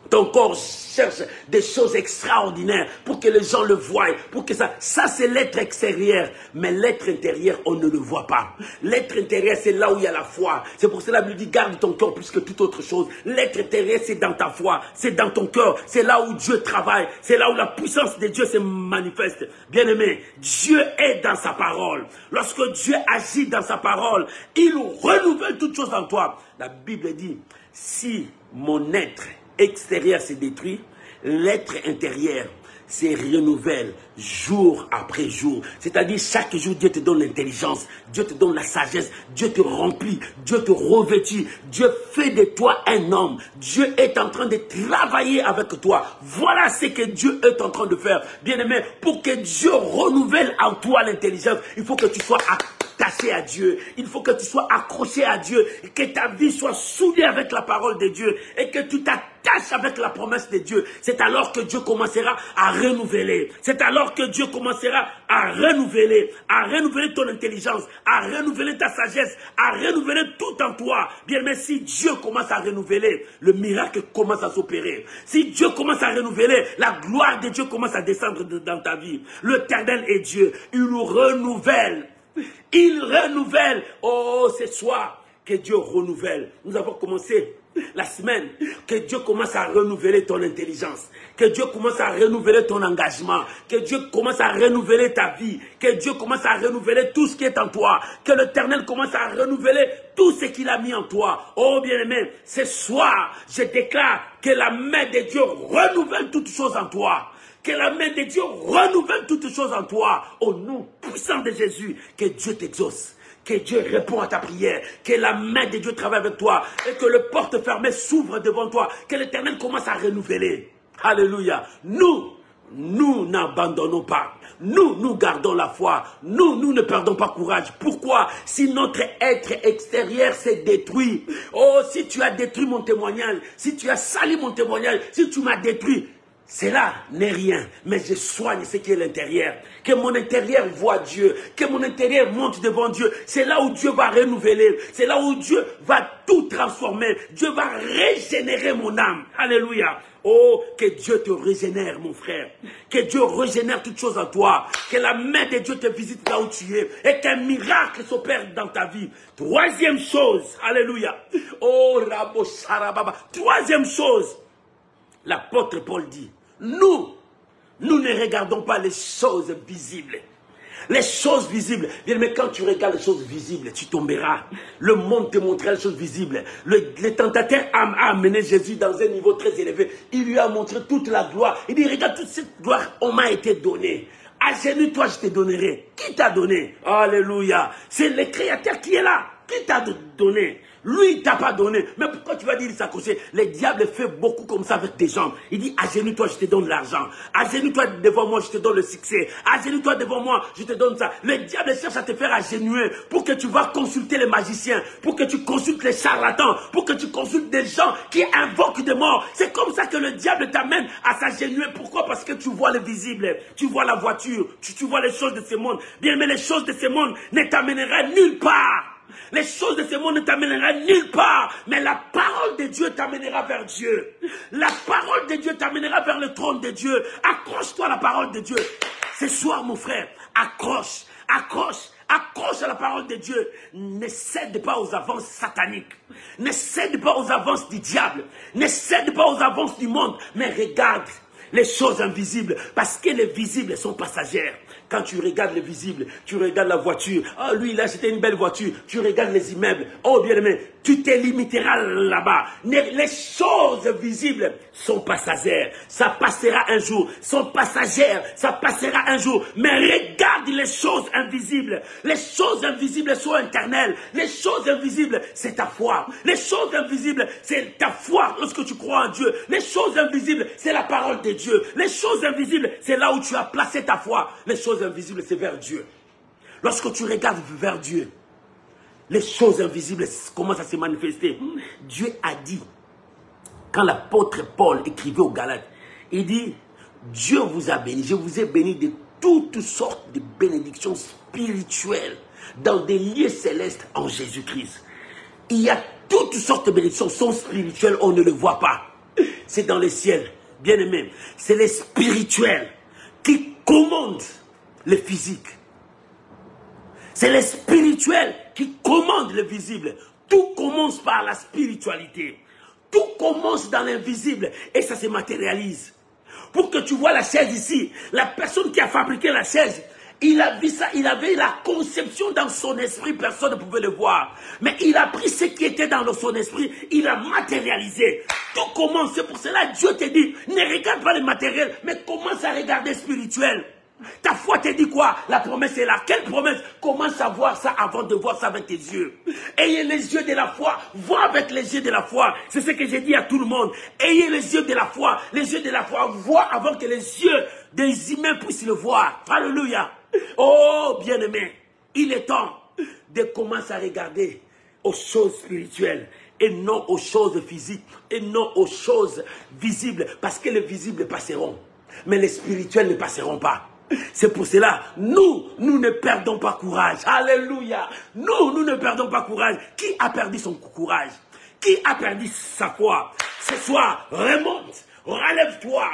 Ton corps cherche des choses extraordinaires pour que les gens le voient, pour que ça c'est l'être extérieur. Mais l'être intérieur, on ne le voit pas. L'être intérieur, c'est là où il y a la foi. C'est pour cela que la Bible dit, garde ton cœur plus que toute autre chose. L'être intérieur, c'est dans ta foi, c'est dans ton cœur. C'est là où Dieu travaille, c'est là où la puissance de Dieu se manifeste. Bien-aimé, Dieu est dans sa parole. Lorsque Dieu agit dans sa parole, il renouvelle toutes choses en toi. La Bible dit, si mon être extérieur se détruit, l'être intérieur se renouvelle jour après jour. C'est-à-dire chaque jour, Dieu te donne l'intelligence, Dieu te donne la sagesse, Dieu te remplit, Dieu te revêtit, Dieu fait de toi un homme. Dieu est en train de travailler avec toi. Voilà ce que Dieu est en train de faire. Bien-aimé, pour que Dieu renouvelle en toi l'intelligence, il faut que tu sois attaché à Dieu. Il faut que tu sois accroché à Dieu, et que ta vie soit soudée avec la parole de Dieu et que tu t'attaches avec la promesse de Dieu. C'est alors que Dieu commencera à renouveler. C'est alors que Dieu commencera à renouveler ton intelligence, à renouveler ta sagesse, à renouveler tout en toi. Bien, mais si Dieu commence à renouveler, le miracle commence à s'opérer. Si Dieu commence à renouveler, la gloire de Dieu commence à descendre dans ta vie. L'Éternel est Dieu. Il nous renouvelle. Il renouvelle. Oh, ce soir, que Dieu renouvelle. Nous avons commencé la semaine. Que Dieu commence à renouveler ton intelligence. Que Dieu commence à renouveler ton engagement. Que Dieu commence à renouveler ta vie. Que Dieu commence à renouveler tout ce qui est en toi. Que l'Éternel commence à renouveler tout ce qu'il a mis en toi. Oh bien-aimé, ce soir, je déclare que la main de Dieu renouvelle toutes choses en toi. Que la main de Dieu renouvelle toutes choses en toi. Au nom puissant de Jésus, que Dieu t'exauce. Que Dieu répond à ta prière. Que la main de Dieu travaille avec toi. Et que le porte fermée s'ouvre devant toi. Que l'Éternel commence à renouveler. Alléluia. Nous n'abandonnons pas. Nous gardons la foi. Nous ne perdons pas courage. Pourquoi? Si notre être extérieur s'est détruit. Oh, si tu as détruit mon témoignage. Si tu as sali mon témoignage. Si tu m'as détruit. Cela n'est rien, mais je soigne ce qui est l'intérieur. Que mon intérieur voit Dieu, que mon intérieur monte devant Dieu. C'est là où Dieu va renouveler, c'est là où Dieu va tout transformer. Dieu va régénérer mon âme. Alléluia. Oh, que Dieu te régénère, mon frère. Que Dieu régénère toutes choses en toi. Que la main de Dieu te visite là où tu es. Et qu'un miracle s'opère dans ta vie. Troisième chose, alléluia. Oh, Rabo Sarababa. Troisième chose. L'apôtre Paul dit, nous ne regardons pas les choses visibles. Les choses visibles. Bien, mais quand tu regardes les choses visibles, tu tomberas. Le monde te montrera les choses visibles. Le tentateur a amené Jésus dans un niveau très élevé. Il lui a montré toute la gloire. Il dit, regarde, toute cette gloire, on m'a été donnée. Agenouille-toi, je te donnerai. Qui t'a donné? Alléluia. C'est le Créateur qui est là. Qui t'a donné? Lui, il t'a pas donné. Mais pourquoi tu vas dire s'accrocher? Le diable fait beaucoup comme ça avec tes jambes. Il dit, agenouille-toi, je te donne l'argent. Agenouille-toi devant moi, je te donne le succès. Agenouille-toi devant moi, je te donne ça. Le diable cherche à te faire agenouiller pour que tu vas consulter les magiciens, pour que tu consultes les charlatans, pour que tu consultes des gens qui invoquent des morts. C'est comme ça que le diable t'amène à s'agenouiller. Pourquoi? Parce que tu vois le visible, tu vois la voiture, tu vois les choses de ce monde. Bien, mais les choses de ce monde ne t'amèneraient nulle part. Les choses de ce monde ne t'amèneront nulle part. Mais la parole de Dieu t'amènera vers Dieu. La parole de Dieu t'amènera vers le trône de Dieu. Accroche-toi à la parole de Dieu. Ce soir, mon frère, accroche à la parole de Dieu. Ne cède pas aux avances sataniques. Ne cède pas aux avances du diable. Ne cède pas aux avances du monde. Mais regarde les choses invisibles. Parce que les visibles sont passagères. Quand tu regardes le visible, tu regardes la voiture. Oh, lui, il a acheté une belle voiture. Tu regardes les immeubles. Oh, bien aimé, tu te limiteras là-bas. Les choses visibles sont passagères. Ça passera un jour. Sont passagères. Ça passera un jour. Mais regarde les choses invisibles. Les choses invisibles sont éternelles. Les choses invisibles, c'est ta foi. Les choses invisibles, c'est ta foi lorsque tu crois en Dieu. Les choses invisibles, c'est la parole de Dieu. Les choses invisibles, c'est là où tu as placé ta foi. Les choses invisibles, c'est vers Dieu. Lorsque tu regardes vers Dieu, les choses invisibles commencent à se manifester. Dieu a dit, quand l'apôtre Paul écrivait aux Galates, il dit, Dieu vous a béni, je vous ai béni de toutes sortes de bénédictions spirituelles dans des lieux célestes en Jésus-Christ. Il y a toutes sortes de bénédictions sont spirituelles, on ne le voit pas. C'est dans les ciels, bien aimé. C'est les spirituels qui commandent le physique. C'est les spirituels qui commandent le visible. Tout commence par la spiritualité. Tout commence dans l'invisible et ça se matérialise. Pour que tu vois la chaise ici, la personne qui a fabriqué la chaise, il a vu ça, il avait la conception dans son esprit, personne ne pouvait le voir. Mais il a pris ce qui était dans son esprit, il a matérialisé. Tout commence, c'est pour cela que Dieu te dit, ne regarde pas le matériel, mais commence à regarder spirituel. Ta foi te dit quoi? La promesse est là. Quelle promesse? Commence à voir ça avant de voir ça avec tes yeux. Ayez les yeux de la foi. Vois avec les yeux de la foi. C'est ce que j'ai dit à tout le monde. Ayez les yeux de la foi. Les yeux de la foi. Vois avant que les yeux des humains puissent le voir. Alléluia. Oh, bien-aimé, il est temps de commencer à regarder aux choses spirituelles et non aux choses physiques et non aux choses visibles. Parce que les visibles passeront, mais les spirituels ne passeront pas. C'est pour cela, nous ne perdons pas courage. Alléluia. Nous ne perdons pas courage. Qui a perdu son courage? Qui a perdu sa foi? Ce soir, remonte. Relève-toi,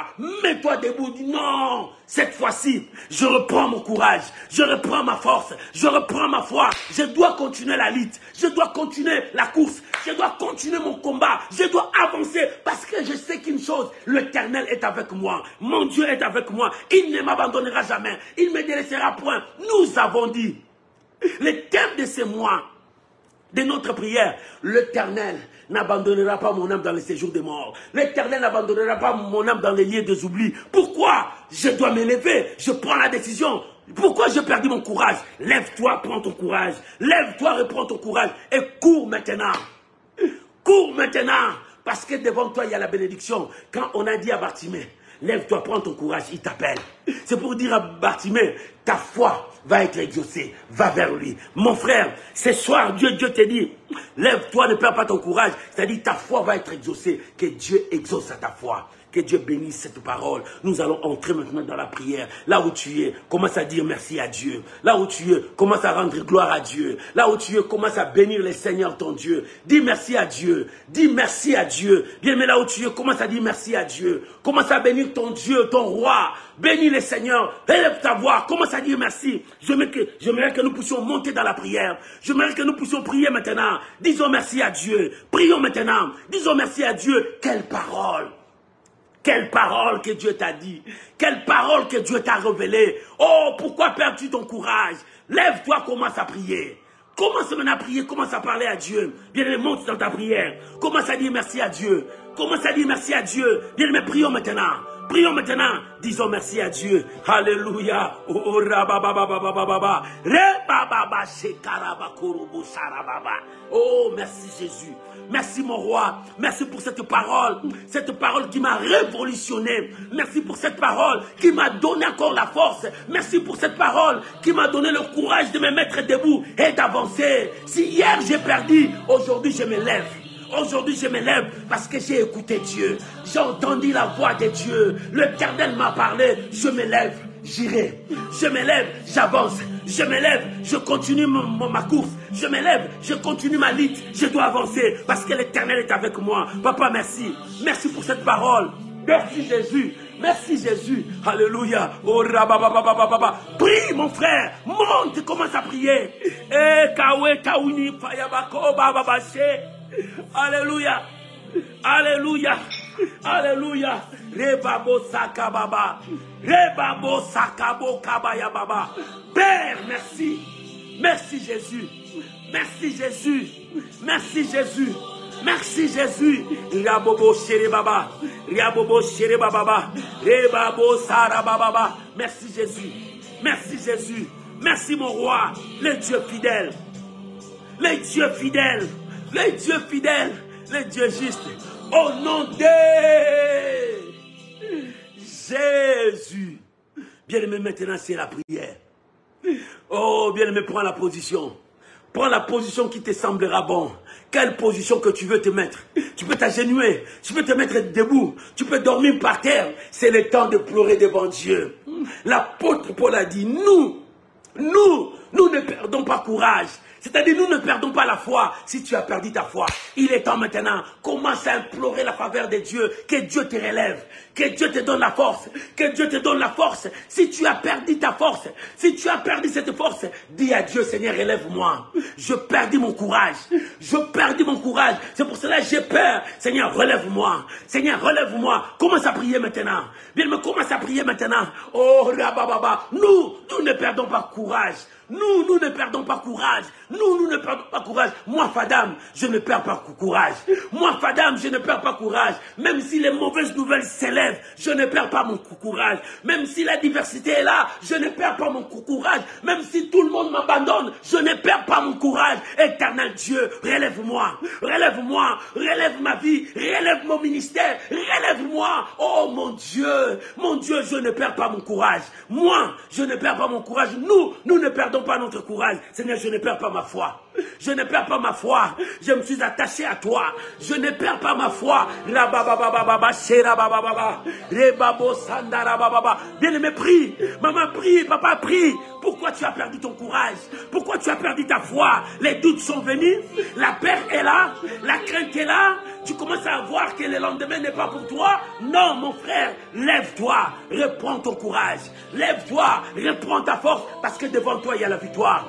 mets-toi debout, dis non, cette fois-ci, je reprends mon courage, je reprends ma force, je reprends ma foi, je dois continuer la lutte, je dois continuer la course, je dois continuer mon combat, je dois avancer parce que je sais qu'une chose, l'Éternel est avec moi, mon Dieu est avec moi, il ne m'abandonnera jamais, il ne me délaissera point. Nous avons dit, le thème de ce mois, de notre prière, l'Éternel n'abandonnera pas mon âme dans les séjours des morts. L'Éternel n'abandonnera pas mon âme dans les lieux des oublis. Pourquoi? Je dois m'élever. Je prends la décision. Pourquoi j'ai perdu mon courage? Lève-toi, prends ton courage. Lève-toi, reprends ton courage. Et cours maintenant. Cours maintenant. Parce que devant toi, il y a la bénédiction. Quand on a dit à Bartimée, lève-toi, prends ton courage, il t'appelle. C'est pour dire à Bartimée, ta foi va être exaucée, va vers lui. Mon frère, ce soir, Dieu te dit, lève-toi, ne perds pas ton courage. C'est-à-dire, ta foi va être exaucée, que Dieu exauce à ta foi. Que Dieu bénisse cette parole. Nous allons entrer maintenant dans la prière. Là où tu es, commence à dire merci à Dieu. Là où tu es, commence à rendre gloire à Dieu. Là où tu es, commence à bénir le Seigneur ton Dieu. Dis merci à Dieu. Dis merci à Dieu. Bien, mais là où tu es, commence à dire merci à Dieu. Commence à bénir ton Dieu, ton roi. Bénis le Seigneur. Élève ta voix. Commence à dire merci. J'aimerais que nous puissions monter dans la prière. J'aimerais que nous puissions prier maintenant. Disons merci à Dieu. Prions maintenant. Disons merci à Dieu. Quelle parole! Quelle parole que Dieu t'a dit. Quelle parole que Dieu t'a révélée. Oh, pourquoi perds-tu ton courage? Lève-toi, commence à prier. Commence maintenant à prier, commence à parler à Dieu. Bien-aimé, monte dans ta prière. Commence à dire merci à Dieu. Commence à dire merci à Dieu. Bien-aimé, prions maintenant. Prions maintenant. Disons merci à Dieu. Alléluia. Oh, rababababababa. Rebababa shekarabakurubu sarababa. Oh, merci Jésus. Merci mon roi. Merci pour cette parole. Cette parole qui m'a révolutionné. Merci pour cette parole qui m'a donné encore la force. Merci pour cette parole qui m'a donné le courage de me mettre debout et d'avancer. Si hier j'ai perdu, aujourd'hui je me lève. Aujourd'hui, je me lève parce que j'ai écouté Dieu. J'ai entendu la voix de Dieu. L'Éternel m'a parlé. Je me lève, j'irai. Je me lève, j'avance. Je me lève, je continue ma course. Je me lève, je continue ma lutte. Je dois avancer parce que l'Éternel est avec moi. Papa, merci. Merci pour cette parole. Merci Jésus. Merci Jésus. Alléluia. Oh, rababababababa. Prie mon frère. Monte, commence à prier. Eh, kawe, kaouni, fayabako, bababashe. Alléluia. Alléluia. Alléluia. Rebabo sakababa. Rebabo sakabo kabaya baba. Père, merci. Merci Jésus. Merci Jésus. Merci Jésus. Merci Jésus. Riabobo shere baba. Riabobo shere baba. Rebabo sarababa. Merci Jésus. Merci Jésus. Merci mon roi. Le Dieu fidèle. Le Dieu fidèle. Le Dieu fidèle, le Dieu juste, au nom de Jésus. Bien-aimé, maintenant c'est la prière. Oh, bien-aimé, prends la position. Prends la position qui te semblera bon. Quelle position que tu veux te mettre. Tu peux t'agenouiller, tu peux te mettre debout, tu peux dormir par terre. C'est le temps de pleurer devant Dieu. L'apôtre Paul a dit, nous ne perdons pas courage. C'est-à-dire, nous ne perdons pas la foi. Si tu as perdu ta foi, il est temps maintenant. Commence à implorer la faveur de Dieu. Que Dieu te relève. Que Dieu te donne la force. Que Dieu te donne la force. Si tu as perdu ta force, si tu as perdu cette force, dis à Dieu, Seigneur, relève-moi. Je perdis mon courage. Je perdis mon courage. C'est pour cela que j'ai peur. Seigneur, relève-moi. Seigneur, relève-moi. Commence à prier maintenant. Bien, mais commence à prier maintenant. Oh, rabababa. Nous ne perdons pas courage. Nous ne perdons pas courage. Nous ne perdons pas courage. Moi, Fadam, je ne perds pas courage. Moi, Fadam, je ne perds pas courage. Même si les mauvaises nouvelles s'élèvent, je ne perds pas mon courage. Même si la diversité est là, je ne perds pas mon courage. Même si tout le monde m'abandonne, je ne perds pas mon courage. Éternel Dieu, relève-moi. Relève-moi. Relève ma vie. Relève mon ministère. Relève-moi. Oh mon Dieu, je ne perds pas mon courage. Moi, je ne perds pas mon courage. Nous ne perdons pas notre courage. Seigneur, je ne perds pas ma foi. Je ne perds pas ma foi. Je me suis attaché à toi. Je ne perds pas ma foi. Bien-aimé, prie. Maman, prie. Papa, prie. Pourquoi tu as perdu ton courage? Pourquoi tu as perdu ta foi? Les doutes sont venus. La peur est là. La crainte est là. Tu commences à voir que le lendemain n'est pas pour toi. Non, mon frère, lève-toi. Reprends ton courage. Lève-toi. Reprends ta force. Parce que devant toi, il y a la victoire.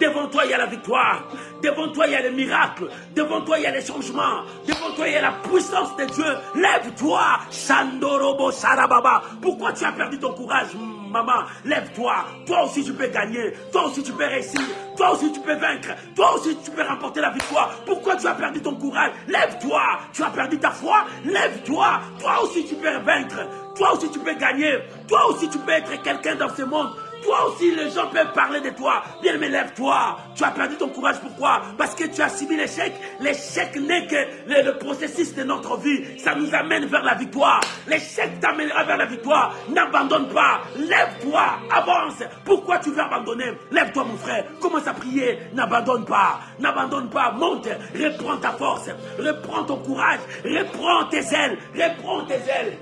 Devant toi, il y a la victoire. Devant toi, il y a les miracles. Devant toi, il y a les changements. Devant toi, il y a la puissance de Dieu. Lève-toi. Shandorobo Sarababa. Pourquoi tu as perdu ton courage, maman? Lève-toi. Toi aussi, tu peux gagner. Toi aussi, tu peux réussir. Toi aussi, tu peux vaincre. Toi aussi, tu peux remporter la victoire. Pourquoi tu as perdu ton courage? Lève-toi. Tu as perdu ta foi? Lève-toi. Toi aussi, tu peux vaincre. Toi aussi, tu peux gagner. Toi aussi, tu peux être quelqu'un dans ce monde. Toi aussi, les gens peuvent parler de toi. Bien, mais lève-toi. Tu as perdu ton courage. Pourquoi? Parce que tu as subi l'échec. L'échec n'est que le processus de notre vie. Ça nous amène vers la victoire. L'échec t'amènera vers la victoire. N'abandonne pas. Lève-toi. Avance. Pourquoi tu veux abandonner? Lève-toi, mon frère. Commence à prier. N'abandonne pas. N'abandonne pas. Monte. Reprends ta force. Reprends ton courage. Reprends tes ailes. Reprends tes ailes.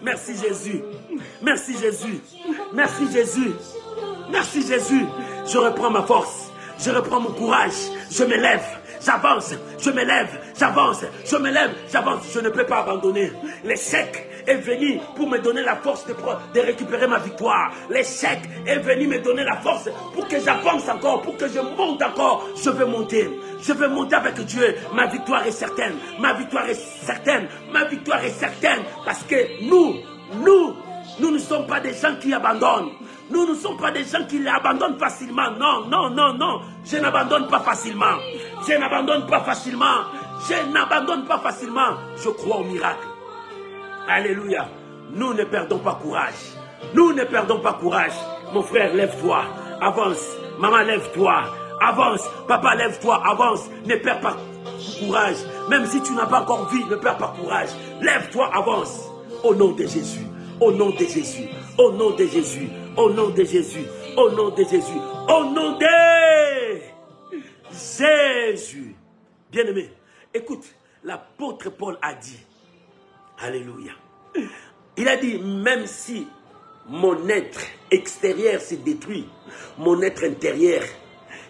Merci Jésus. Merci Jésus. Merci Jésus. Merci Jésus. Je reprends ma force. Je reprends mon courage. Je me lève. J'avance. Je me lève. J'avance. Je me lève. J'avance. Je ne peux pas abandonner. L'échec est venu pour me donner la force de récupérer ma victoire. L'échec est venu me donner la force pour que j'avance encore, pour que je monte encore. Je veux monter. Je veux monter avec Dieu. Ma victoire est certaine. Ma victoire est certaine. Ma victoire est certaine. Parce que nous ne sommes pas des gens qui abandonnent. Nous ne sommes pas des gens qui abandonnent facilement. Non, non, non, non. Je n'abandonne pas facilement. Je n'abandonne pas facilement. Je n'abandonne pas facilement. Je crois au miracle. Alléluia. Nous ne perdons pas courage. Nous ne perdons pas courage. Mon frère, lève-toi. Avance. Maman, lève-toi. Avance. Papa, lève-toi. Avance. Ne perds pas courage. Même si tu n'as pas encore vu, ne perds pas courage. Lève-toi, avance. Au nom de Jésus. Au nom de Jésus. Au nom de Jésus. Au nom de Jésus. Au nom de Jésus. Au nom de Jésus. Bien-aimé, écoute, l'apôtre Paul a dit, alléluia, il a dit, même si mon être extérieur se détruit, mon être intérieur,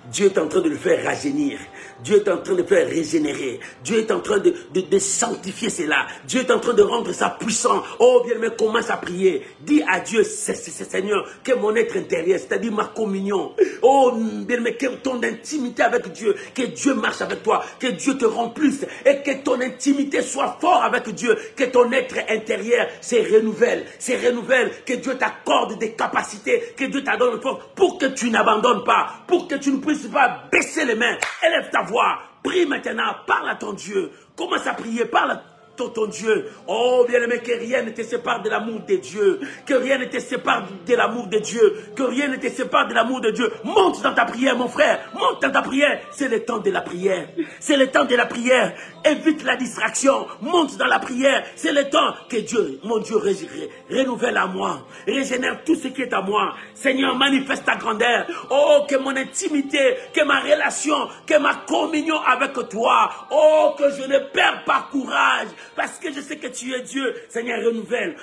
Dieu est en train de le faire rajeunir. Dieu est en train de faire régénérer. Dieu est en train de sanctifier cela. Dieu est en train de rendre ça puissant. Oh, bien-aimé, commence à prier. Dis à Dieu, Seigneur, que mon être intérieur, c'est-à-dire ma communion. Oh, bien-aimé, que ton intimité avec Dieu, que Dieu marche avec toi, que Dieu te remplisse et que ton intimité soit forte avec Dieu, que ton être intérieur se renouvelle, que Dieu t'accorde des capacités, que Dieu t'adonne force pour que tu n'abandonnes pas, pour que tu ne puisses pas baisser les mains. Élève ta voix, prie maintenant, parle à ton Dieu, commence à prier, parle à ton Dieu. Oh, bien-aimé, que rien ne te sépare de l'amour de Dieu. Que rien ne te sépare de l'amour de Dieu. Que rien ne te sépare de l'amour de Dieu. Monte dans ta prière, mon frère. Monte dans ta prière. C'est le temps de la prière. C'est le temps de la prière. Évite la distraction. Monte dans la prière. C'est le temps que Dieu, mon Dieu, renouvelle à moi. Régénère tout ce qui est à moi. Seigneur, manifeste ta grandeur. Oh, que mon intimité, que ma relation, que ma communion avec toi. Oh, que je ne perds pas courage. Parce que je sais que tu es Dieu. Seigneur, renouvelle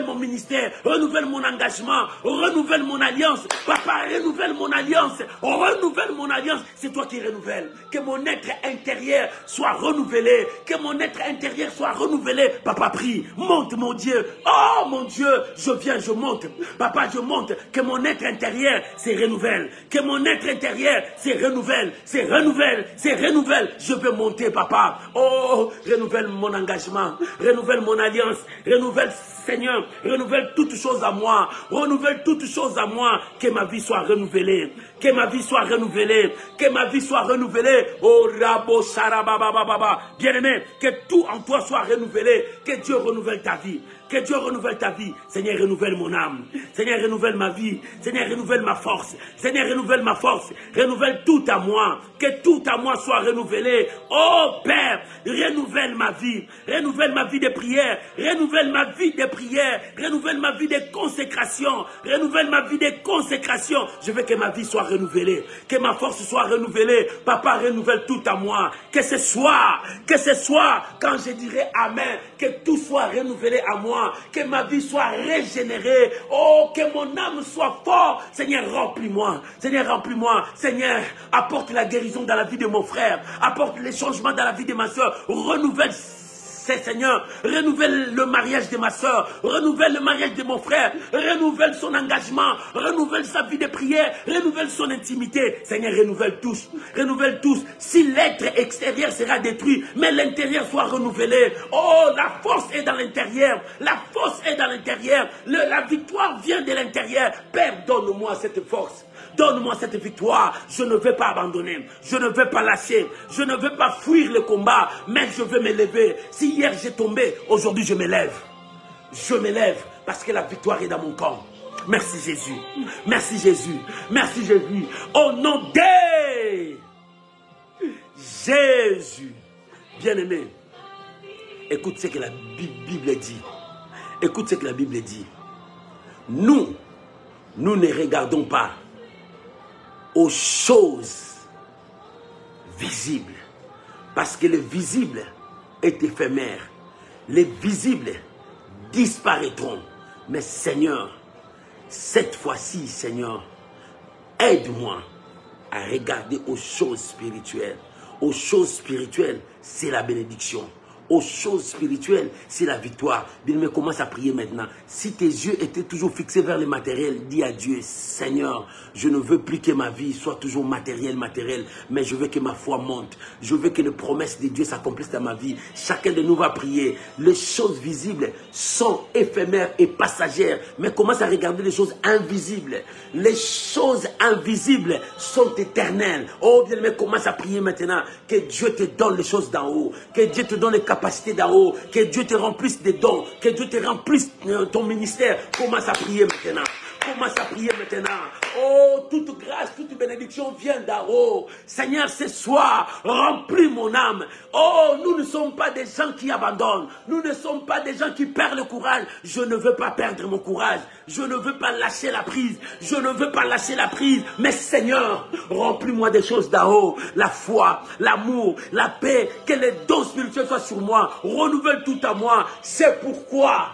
mon ministère. Renouvelle mon engagement. Renouvelle mon alliance. Papa, renouvelle mon alliance. Renouvelle mon alliance. C'est toi qui renouvelle. Que mon être intérieur soit renouvelé. Que mon être intérieur soit renouvelé. Papa, prie. Monte, mon Dieu. Oh, mon Dieu. Je viens, je monte. Papa, je monte. Que mon être intérieur se renouvelle. Que mon être intérieur se renouvelle. Se renouvelle. Se renouvelle. Je veux monter, papa. Oh, renouvelle mon engagement. Renouvelle mon alliance. Renouvelle, Seigneur. Renouvelle toutes choses à moi. Renouvelle toutes choses à moi. Que ma vie soit renouvelée. Que ma vie soit renouvelée. Que ma vie soit renouvelée. Oh, Rabo Sarababababa. Bien-aimé, que tout en toi soit renouvelé. Que Dieu renouvelle ta vie. Que Dieu renouvelle ta vie. Seigneur, renouvelle mon âme. Seigneur, renouvelle ma vie. Seigneur, renouvelle ma force. Seigneur, renouvelle ma force. Renouvelle tout à moi. Que tout à moi soit renouvelé. Oh Père, renouvelle ma vie. Renouvelle ma vie de prière. Renouvelle ma vie de prière. Renouvelle ma vie de consécration. Renouvelle ma vie de consécration. Je veux que ma vie soit renouvelée. Que ma force soit renouvelée. Papa, renouvelle tout à moi. Que ce soit, quand je dirai Amen, que tout soit renouvelé à moi. Que ma vie soit régénérée. Oh, que mon âme soit forte. Seigneur, remplis-moi. Seigneur, remplis-moi. Seigneur, apporte la guérison dans la vie de mon frère. Apporte les changements dans la vie de ma soeur. Renouvelle, Seigneur, renouvelle le mariage de ma soeur, renouvelle le mariage de mon frère, renouvelle son engagement, renouvelle sa vie de prière, renouvelle son intimité. Seigneur, renouvelle tous, renouvelle tous. Si l'être extérieur sera détruit, mais l'intérieur soit renouvelé. Oh, la force est dans l'intérieur, la force est dans l'intérieur, la victoire vient de l'intérieur. Père, donne-moi cette force. Donne-moi cette victoire. Je ne veux pas abandonner. Je ne veux pas lâcher. Je ne veux pas fuir le combat. Mais je veux me lever. Si hier j'ai tombé, aujourd'hui je me lève. Je me lève parce que la victoire est dans mon camp. Merci Jésus. Merci Jésus. Merci Jésus. Au nom de Jésus. Bien-aimé, écoute ce que la Bible dit. Écoute ce que la Bible dit. Nous ne regardons pas aux choses visibles. Parce que le visible est éphémère. Les visibles disparaîtront. Mais Seigneur, cette fois-ci, Seigneur, aide-moi à regarder aux choses spirituelles. Aux choses spirituelles, c'est la bénédiction. Aux choses spirituelles, c'est la victoire. Bien, mais commence à prier maintenant. Si tes yeux étaient toujours fixés vers le matériel, dis à Dieu, Seigneur, je ne veux plus que ma vie soit toujours matérielle, mais je veux que ma foi monte. Je veux que les promesses de Dieu s'accomplissent dans ma vie. Chacun de nous va prier. Les choses visibles sont éphémères et passagères, mais commence à regarder les choses invisibles. Les choses invisibles sont éternelles. Oh, bien, mais commence à prier maintenant. Que Dieu te donne les choses d'en haut. Que Dieu te donne les capacité d'en haut, que Dieu te remplisse des dons, que Dieu te remplisse ton ministère. Commence à prier maintenant. Commence à prier maintenant. Oh, toute grâce, toute bénédiction vient d'en haut. Seigneur, ce soir, remplis mon âme. Oh, nous ne sommes pas des gens qui abandonnent. Nous ne sommes pas des gens qui perdent le courage. Je ne veux pas perdre mon courage. Je ne veux pas lâcher la prise. Je ne veux pas lâcher la prise. Mais Seigneur, remplis-moi des choses d'en haut. La foi, l'amour, la paix. Que les dons spirituels soient sur moi. Renouvelle tout à moi. C'est pourquoi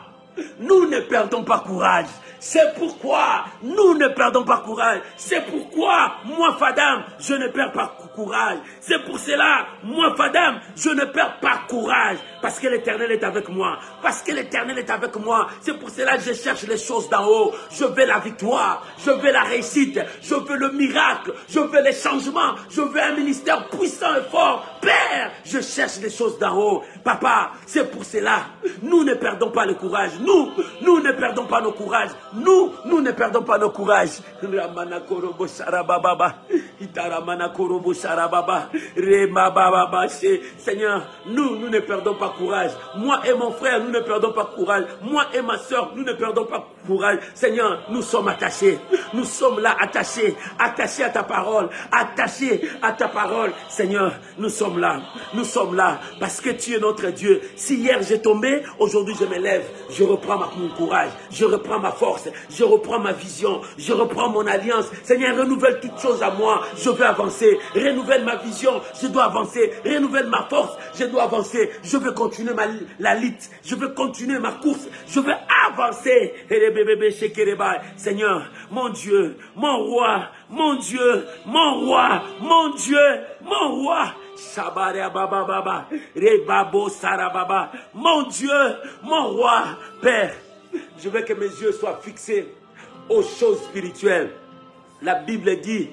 nous ne perdons pas courage. C'est pourquoi nous ne perdons pas courage. C'est pourquoi moi, Fadam, je ne perds pas courage. C'est pour cela, moi, Fadam, je ne perds pas courage. Parce que l'Éternel est avec moi. Parce que l'Éternel est avec moi. C'est pour cela que je cherche les choses d'en haut. Je veux la victoire. Je veux la réussite. Je veux le miracle. Je veux les changements. Je veux un ministère puissant et fort. Père, je cherche les choses d'en haut. Papa, c'est pour cela. Nous ne perdons pas le courage. Nous ne perdons pas nos courages. Nous ne perdons pas nos courages. Seigneur, nous ne perdons pas courage. Moi et mon frère, nous ne perdons pas courage. Moi et ma soeur, nous ne perdons pas courage. Seigneur, nous sommes attachés. Nous sommes là attachés. Attachés à ta parole. Attachés à ta parole. Seigneur, nous sommes là. Nous sommes là parce que tu es notre Dieu. Si hier j'ai tombé, aujourd'hui je me lève. Je reprends mon courage. Je reprends ma force. Je reprends ma vision. Je reprends mon alliance. Seigneur, renouvelle toutes choses à moi. Je veux avancer. Renouvelle ma vision. Je dois avancer. Renouvelle ma force. Je dois avancer. Je veux continuer la lutte. Je veux continuer ma course. Je veux avancer. Seigneur, mon Dieu, mon roi, mon Dieu, mon roi, mon Dieu, mon roi. Mon Dieu, mon roi, Père, je veux que mes yeux soient fixés aux choses spirituelles. La Bible dit,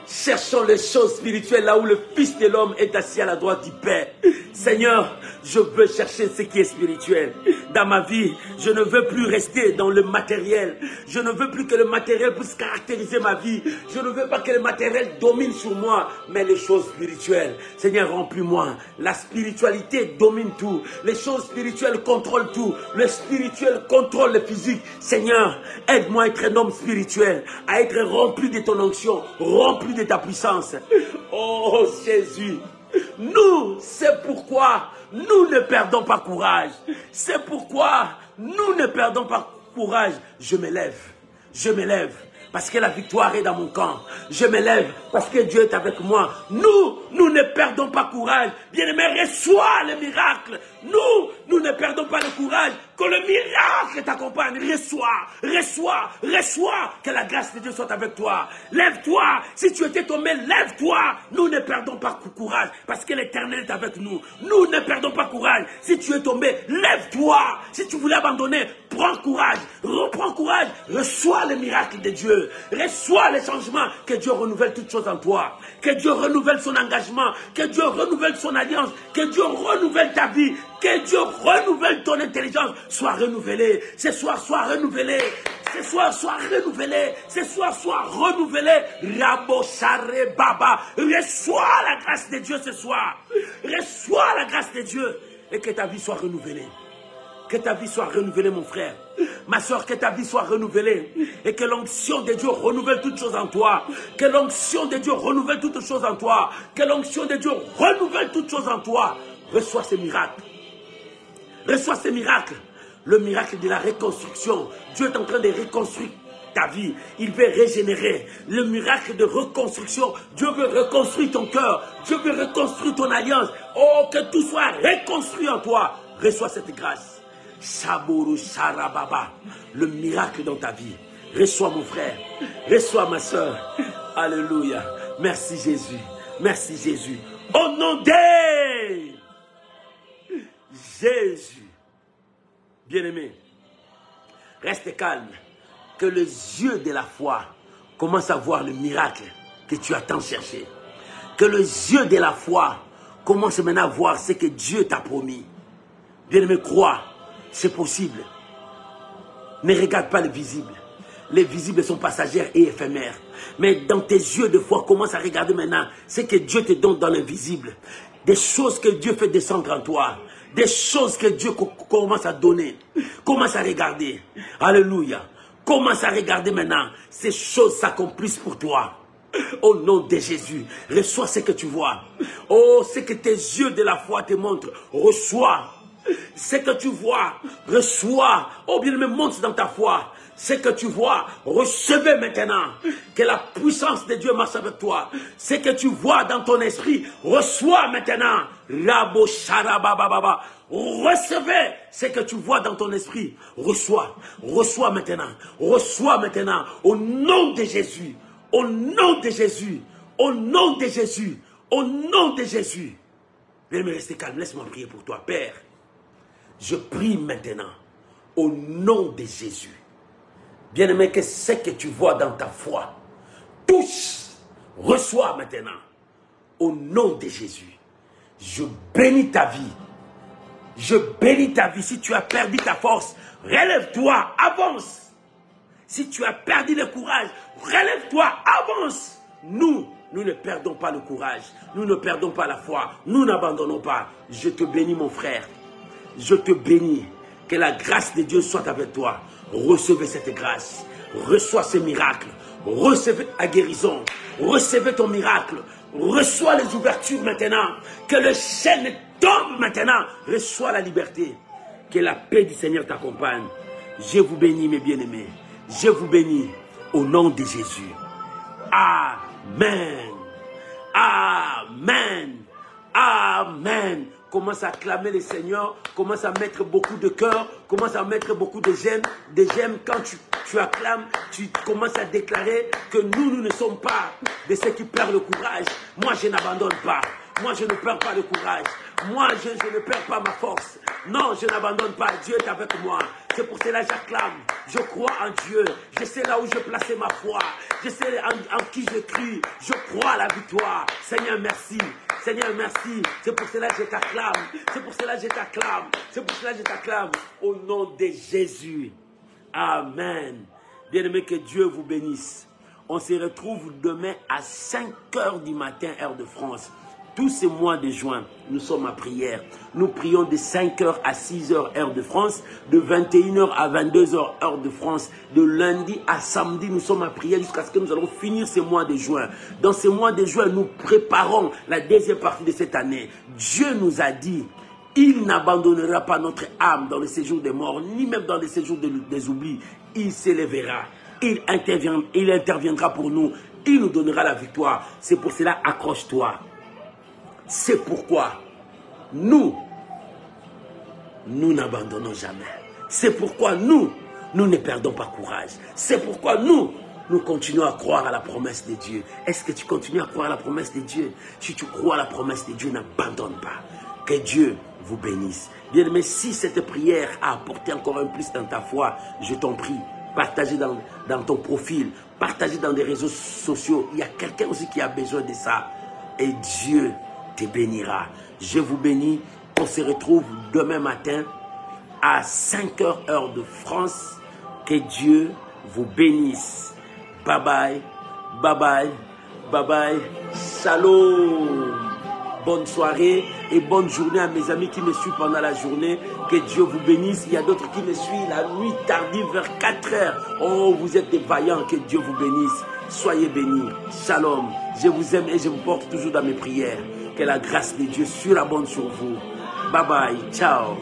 cherchons les choses spirituelles là où le Fils de l'homme est assis à la droite du Père. Seigneur, je veux chercher ce qui est spirituel. Dans ma vie, je ne veux plus rester dans le matériel. Je ne veux plus que le matériel puisse caractériser ma vie. Je ne veux pas que le matériel domine sur moi, mais les choses spirituelles. Seigneur, remplis-moi. La spiritualité domine tout. Les choses spirituelles contrôlent tout. Le spirituel contrôle le physique. Seigneur, aide-moi à être un homme spirituel, à être rempli de ton onction, rempli de ta puissance. Oh Jésus, nous, c'est pourquoi nous ne perdons pas courage. C'est pourquoi nous ne perdons pas courage. Je me lève, parce que la victoire est dans mon camp. Je me lève parce que Dieu est avec moi. Nous ne perdons pas courage. Bien-aimé, reçois le miracle. Nous ne perdons pas le courage. Que le miracle t'accompagne. Reçois. Que la grâce de Dieu soit avec toi. Lève-toi. Si tu étais tombé, lève-toi. Nous ne perdons pas courage parce que l'Éternel est avec nous. Nous ne perdons pas courage. Si tu es tombé, lève-toi. Si tu voulais abandonner, prends courage. Reprends courage. Reçois le miracle de Dieu. Reçois les changements. Que Dieu renouvelle toutes choses en toi. Que Dieu renouvelle son engagement. Que Dieu renouvelle son alliance. Que Dieu renouvelle ta vie. Que Dieu renouvelle ton intelligence. Sois renouvelé. Ce soir, sois renouvelé. Ce soir, sois renouvelé. Ce soir, sois renouvelé. Rabo Share Baba. Reçois la grâce de Dieu ce soir. Reçois la grâce de Dieu. Et que ta vie soit renouvelée. Que ta vie soit renouvelée, mon frère. Ma soeur, que ta vie soit renouvelée. Et que l'onction de Dieu renouvelle toutes choses en toi. Que l'onction de Dieu renouvelle toutes choses en toi. Que l'onction de Dieu renouvelle toutes choses en toi. Reçois ces miracles. Reçois ces miracles. Le miracle de la reconstruction. Dieu est en train de reconstruire ta vie. Il veut régénérer. Le miracle de reconstruction. Dieu veut reconstruire ton cœur. Dieu veut reconstruire ton alliance. Oh, que tout soit reconstruit en toi. Reçois cette grâce. Shaboru Sharababa, le miracle dans ta vie. Reçois mon frère, reçois ma soeur. Alléluia. Merci Jésus. Merci Jésus. Au nom de Jésus. Bien-aimé, reste calme. Que les yeux de la foi commencent à voir le miracle que tu as tant cherché. Que les yeux de la foi commencent maintenant à voir ce que Dieu t'a promis. Bien-aimé, crois. C'est possible. Ne regarde pas le visible. Les visibles sont passagers et éphémères. Mais dans tes yeux de foi, commence à regarder maintenant ce que Dieu te donne dans l'invisible. Des choses que Dieu fait descendre en toi. Des choses que Dieu commence à donner. Commence à regarder. Alléluia. Commence à regarder maintenant. Ces choses s'accomplissent pour toi. Au nom de Jésus, reçois ce que tu vois. Oh, ce que tes yeux de la foi te montrent. Reçois. Ce que tu vois, reçois. Oh bien-aimé, monte dans ta foi. Ce que tu vois, recevez maintenant. Que la puissance de Dieu marche avec toi. Ce que tu vois dans ton esprit, reçois maintenant. Rabo Sharababa. Recevez ce que tu vois dans ton esprit. Reçois. Reçois maintenant. Reçois maintenant. Au nom de Jésus. Au nom de Jésus. Au nom de Jésus. Au nom de Jésus. Bien-aimé, restez calme. Laisse-moi prier pour toi, Père. Je prie maintenant, au nom de Jésus. Bien-aimé, que ce que tu vois dans ta foi, touche, reçois maintenant. Au nom de Jésus, je bénis ta vie. Je bénis ta vie. Si tu as perdu ta force, relève-toi, avance. Si tu as perdu le courage, relève-toi, avance. nous ne perdons pas le courage. Nous ne perdons pas la foi. Nous n'abandonnons pas. Je te bénis, mon frère. Je te bénis. Que la grâce de Dieu soit avec toi. Recevez cette grâce. Reçois ce miracle. Recevez la guérison. Recevez ton miracle. Reçois les ouvertures maintenant. Que le chaîne tombe maintenant. Reçois la liberté. Que la paix du Seigneur t'accompagne. Je vous bénis, mes bien-aimés. Je vous bénis au nom de Jésus. Amen. Amen. Amen. Commence à acclamer le Seigneur. Commence à mettre beaucoup de cœur. Commence à mettre beaucoup de j'aime. Des j'aime. Quand tu acclames, tu commences à déclarer que nous ne sommes pas de ceux qui perdent le courage. Moi, je n'abandonne pas. Moi, je ne perds pas le courage. Moi, je ne perds pas ma force. Non, je n'abandonne pas. Dieu est avec moi. C'est pour cela que j'acclame. Je crois en Dieu. Je sais là où je plaçais ma foi. Je sais en qui je crie. Je crois à la victoire. Seigneur, merci. Seigneur, merci. C'est pour cela que je t'acclame. C'est pour cela que je t'acclame. C'est pour cela que je t'acclame. Au nom de Jésus. Amen. Bien-aimés, que Dieu vous bénisse. On se retrouve demain à 5 h du matin, heure de France. Tous ces mois de juin, nous sommes à prière. Nous prions de 5 h à 6 h, heure de France, de 21 h à 22 h, heure de France, de lundi à samedi, nous sommes à prière jusqu'à ce que nous allons finir ce mois de juin. Dans ce mois de juin, nous préparons la deuxième partie de cette année. Dieu nous a dit, il n'abandonnera pas notre âme dans le séjour des morts, ni même dans le séjour des oublis. Il s'élèvera, il interviendra pour nous, il nous donnera la victoire. C'est pour cela, accroche-toi. C'est pourquoi nous n'abandonnons jamais. C'est pourquoi nous ne perdons pas courage. C'est pourquoi nous continuons à croire à la promesse de Dieu. Est-ce que tu continues à croire à la promesse de Dieu? Si tu crois à la promesse de Dieu, n'abandonne pas. Que Dieu vous bénisse. Bien-aimé, si cette prière a apporté encore un plus dans ta foi, je t'en prie, partagez dans ton profil, partagez dans des réseaux sociaux. Il y a quelqu'un aussi qui a besoin de ça. Et Dieu te bénira. Je vous bénis. On se retrouve demain matin à 5 h, heure de France. Que Dieu vous bénisse. Bye bye. Bye bye. Bye bye. Shalom. Bonne soirée et bonne journée à mes amis qui me suivent pendant la journée. Que Dieu vous bénisse. Il y a d'autres qui me suivent la nuit tardive vers 4 h. Oh, vous êtes des vaillants. Que Dieu vous bénisse. Soyez bénis. Shalom. Je vous aime et je vous porte toujours dans mes prières. Que la grâce de Dieu surabonde sur vous. Bye bye. Ciao.